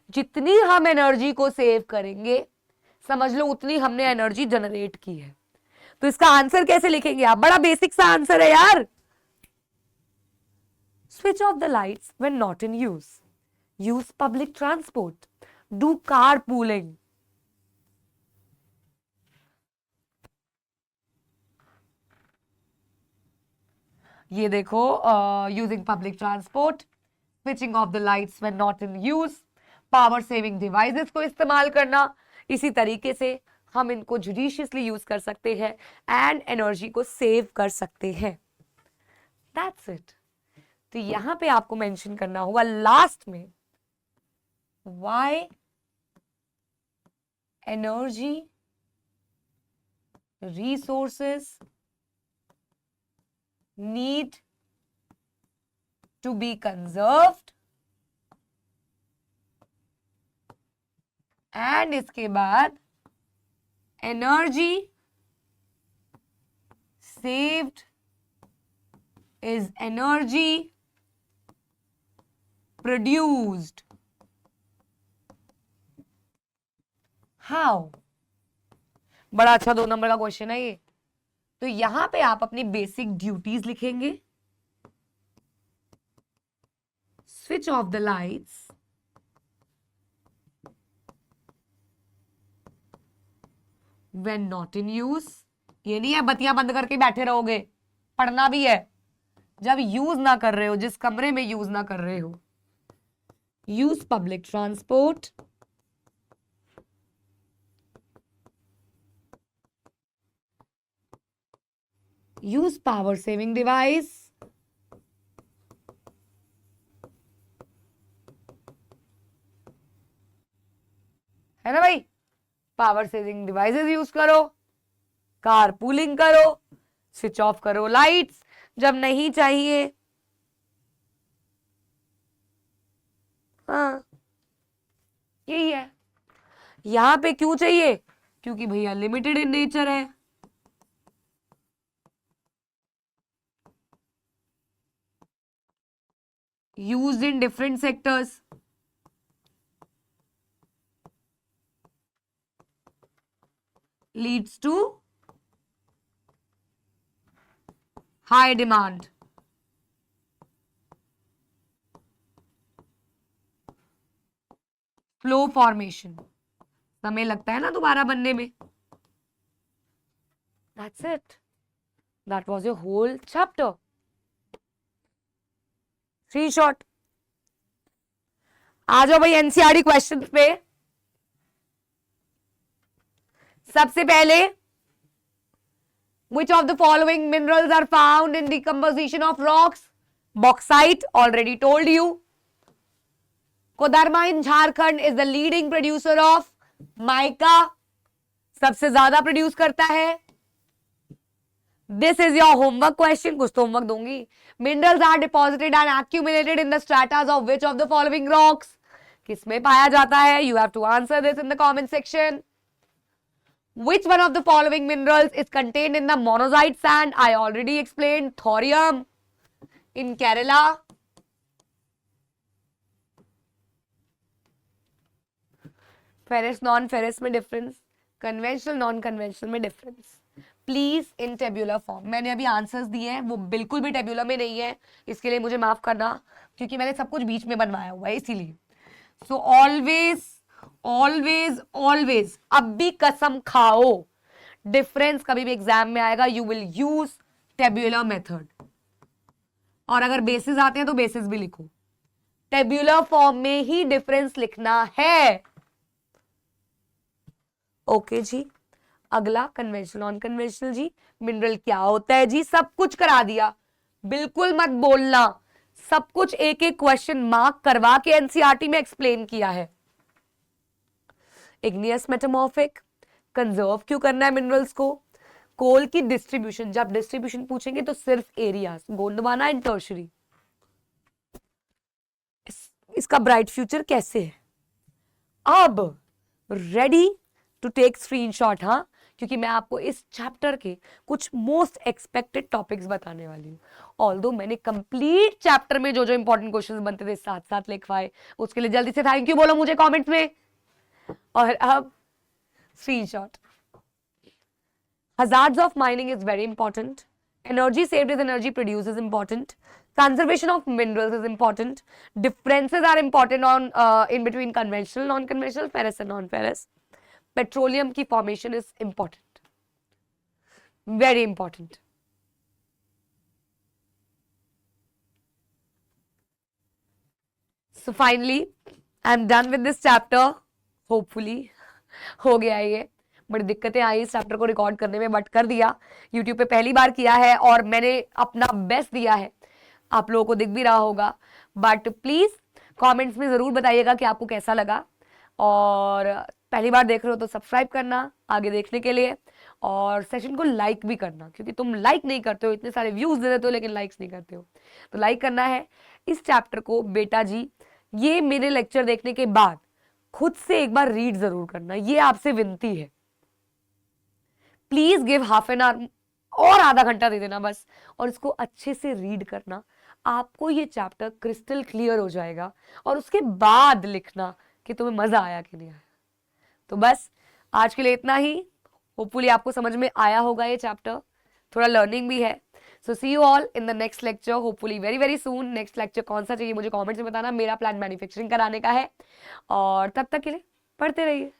जितनी हम एनर्जी को सेव करेंगे समझ लो उतनी हमने एनर्जी जनरेट की है। तो इसका आंसर कैसे लिखेंगे आप? बड़ा बेसिक सा आंसर है यार। Switch off the lights when not in use. Use public transport. Do carpooling. ये देखो, using public transport, switching off the lights when not in use, power saving devices को इस्तेमाल करना। इसी तरीके से हम इनको जुडिशियसली यूज कर सकते हैं एंड एनर्जी को सेव कर सकते हैं। That's it. तो यहां पे आपको मेंशन करना होगा लास्ट में, why energy resources need to be conserved, and इसके बाद energy saved is energy produced. How. बड़ा अच्छा 2 नंबर का क्वेश्चन है ये। तो यहां पे आप अपनी बेसिक ड्यूटीज लिखेंगे। Switch off the lights when not in use. ये नहीं है बत्तियां बंद करके बैठे रहोगे, पढ़ना भी है। जब यूज ना कर रहे हो, जिस कमरे में यूज ना कर रहे हो। Use public transport, use power saving device, है ना भाई। पावर सेविंग डिवाइसेस यूज करो, कार पूलिंग करो, स्विच ऑफ करो लाइट्स जब नहीं चाहिए। हाँ, यही है। यहां पे क्यों चाहिए? क्योंकि भैया लिमिटेड इन नेचर है। Used in different sectors, leads to high demand. Flow formation, समय लगता है ना दोबारा बनने में। That's it. That was your whole chapter. 3 short. आ जाओ भाई एनसीईआरटी क्वेश्चन पे। सबसे पहले which of the following minerals are found in the composition of rocks? Bauxite, already told you. Koderma in Jharkhand is the leading producer of mica, सबसे ज्यादा produce करता है। This is your homework question, कुछ तो homework दूंगी। Minerals are deposited and accumulated in the stratas of which of the following rocks? किसमें पाया जाता है? You have to answer this in the comment section. Which one of the following minerals is contained in the monazite sand? I already explained. Thorium in Kerala. Ferrous non ferrous में difference, conventional non conventional में difference. Please in tabular form. मैंने अभी answers दिए हैं, वो बिल्कुल भी tabular में नहीं है, इसके लिए मुझे माफ करना, क्योंकि मैंने सब कुछ बीच में बनवाया हुआ है इसीलिए। सो ऑलवेज ऑलवेज ऑलवेज, अब भी कसम खाओ, डिफरेंस कभी भी एग्जाम में आएगा, you will use tabular method. और अगर बेसिस आते हैं तो बेसिस भी लिखो, टेब्यूलर फॉर्म में ही डिफरेंस लिखना है। ओके जी, अगला कन्वेंशनल नॉन कन्वेंशनल जी। मिनरल क्या होता है जी, सब कुछ करा दिया, बिल्कुल मत बोलना, सब कुछ एक एक क्वेश्चन मार्क करवा के एनसीईआरटी में एक्सप्लेन किया है। इग्नियस मेटामॉर्फिक, कंजर्व क्यों करना है मिनरल्स को। कोल की डिस्ट्रीब्यूशन, जब डिस्ट्रीब्यूशन पूछेंगे तो सिर्फ एरियाज, गोंडवाना एंड टर्शरी। इसका ब्राइट फ्यूचर कैसे है। अब रेडी टू टेक स्क्रीनशॉट, हाँ, क्योंकि मैं आपको इस चैप्टर के कुछ मोस्ट एक्सपेक्टेड टॉपिक्स बताने वाली हूँ। ऑल्दो मैंने कंप्लीट चैप्टर में जो जो इंपॉर्टेंट क्वेश्चंस बनते थे साथ साथ लिखवाए, उसके लिए जल्दी से थैंक यू बोलो मुझे कमेंट्स में। और अब screenshot. Hazards of mining is very important. Energy saved is energy produced is important. Conservation of minerals is important. Differences are important on in between conventional, non-conventional, ferrous and non-ferrous. Petroleum की formation is important, very important. So finally, I am done with this chapter. Hopefully, हो गया ये। बड़ी दिक्कतें आई इस chapter को record करने में, बट कर दिया। यूट्यूब पे पहली बार किया है और मैंने अपना बेस्ट दिया है, आप लोगों को दिख भी रहा होगा। बट प्लीज कमेंट्स में जरूर बताइएगा कि आपको कैसा लगा, और पहली बार देख रहे हो तो सब्सक्राइब करना आगे देखने के लिए, और सेशन को लाइक भी करना, क्योंकि तुम लाइक नहीं करते हो, इतने सारे व्यूज दे देते हो लेकिन लाइक्स नहीं करते हो, तो लाइक करना है। इस चैप्टर को बेटा जी ये मेरे लेक्चर देखने के बाद खुद से एक बार रीड जरूर करना, ये आपसे विनती है। Please give half an hour और आधा घंटा दे देना बस, और इसको अच्छे से रीड करना, आपको ये चैप्टर क्रिस्टल क्लियर हो जाएगा, और उसके बाद लिखना कि तुम्हें मजा आया कि नहीं आया। तो बस आज के लिए इतना ही। होपफुली आपको समझ में आया होगा ये चैप्टर, थोड़ा लर्निंग भी है। So see you all in the next lecture, hopefully very very soon. Next lecture कौन सा चाहिए मुझे कमेंट्स में बताना, मेरा प्लान मैन्युफैक्चरिंग कराने का है। और तब तक के लिए पढ़ते रहिए।